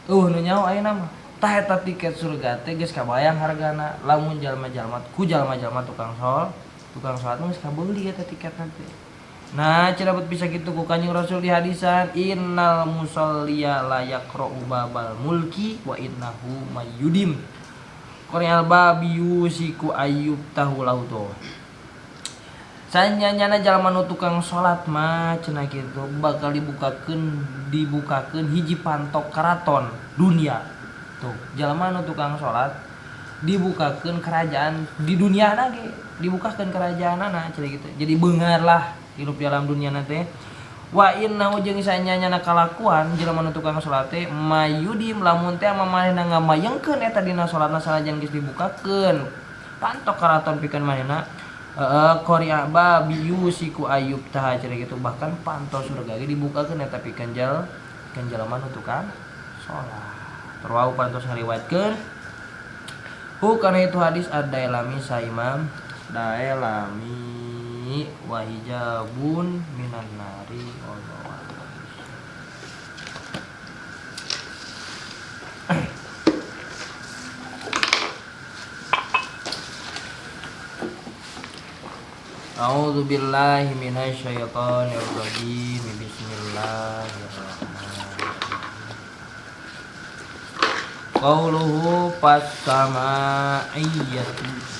nu nyaho ayeuna mah tah eta tiket surga teh geus kabayang hargana lamun jalma-jalma tukang salat geus kabeuli eta tiketna teh nah cerabet bisa gitu ku Kanjeng Rasul di hadisan innal musalliya la yaqra'u babal mulki wa innahu mayyudim qari'al babi yusiku ayyub tahu lahu to sanyanyana jalma nu tukang salat mah cenah kitu bakal dibukakeun hiji pantok karaton dunia tuh jalma nu tukang salat dibukakeun kerajaan di duniana ge dibukakeun kerajaanana cenah kitu jadi beungar lah hidup di alam dunia nanti wa innahu jeung sanyanyana kalakuan jelema nu tukang salat teh mayudim lamun teh manehna ngamayengkeun eta dina salatna salajan geus dibukakeun pantok karaton pikeun manehna qari'a babi yusiku ayyub tah cenah kitu bahkan pantos surga ge dibukakeun eta pikeun jelema nu tukang salat rawahu pantos ngariwayatkeun hukana itu hadis ad-Dailami sa Imam Dailami wa hijabun minan nari Allah. A'udzu billahi minasy syaithanir rajim. Bismillahirrahmanirrahim. Qauluhu fas-sama'iyyatu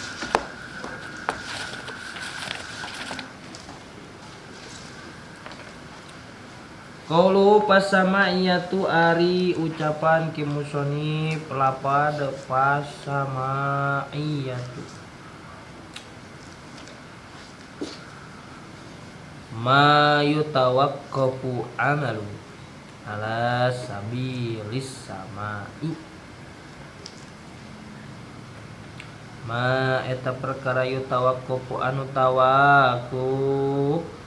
Qaulu pasama'iyatu ari ucapan ki musonif lapad pasama'iyatu ma yutawaqqafu amalu ala sabilis sama'i ma eta perkara yutawaqqafu anu tawakkuf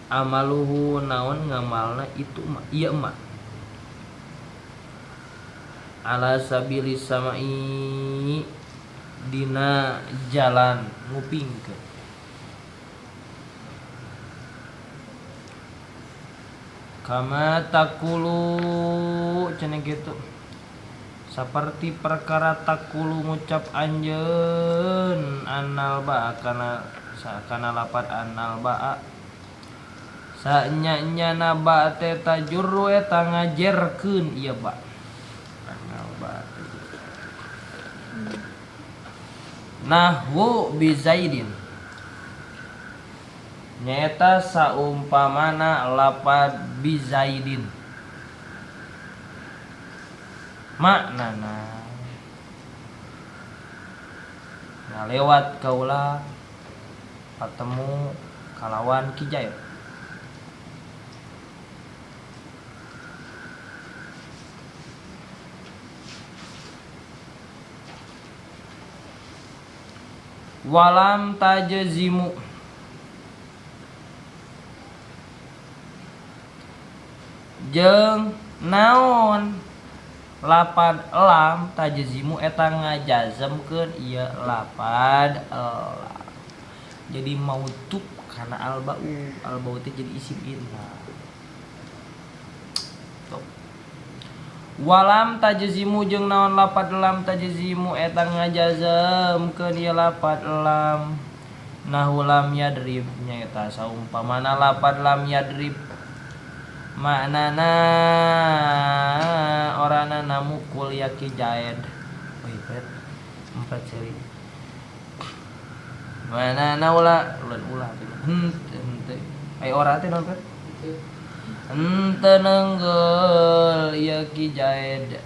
amaluhu naon ngamalna itu mah ieu mah ala sabilis samai dina jalan ngupingkeun kama takulu cenah kitu saperti perkara takulu ngucap anjeun annal ba kana lapat annal ba sanya-nyana ba teh tajurru eta ngajerkeun ieu ba annal ba nahwu bi zaidin nyaeta saumpamana lapad bizaidin maknana ngalewat kaula patemu kalawan Ki Jaid. Walam tajzimu jeung naon lapad lam tajzimu eta ngajazemkeun ieu lapad lam. Jadi mautub kana albau teh jadi isim inna. Walam tajzimu jeung naon lapad lam tajzimu eta ngajazemkeun ieu lapad lam. Nahu lam yadrib nyaeta saumpamana lapad lam yadrib maknana orana namukul ya Ki Jaid. Wait, 4 seri. Manana ulah henteu. Ai ora teh naon Pet? Henteu nenggel ya Ki Jaid.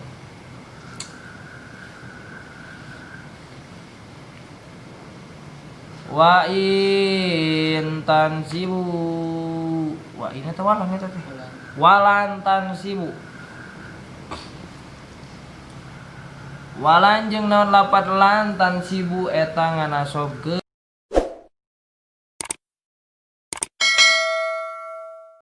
Wa in tansibu. Wa ini teh walang eta teh. Walan tansibu. Walan jeung naon lapad lan tansibu eta nganasobkeun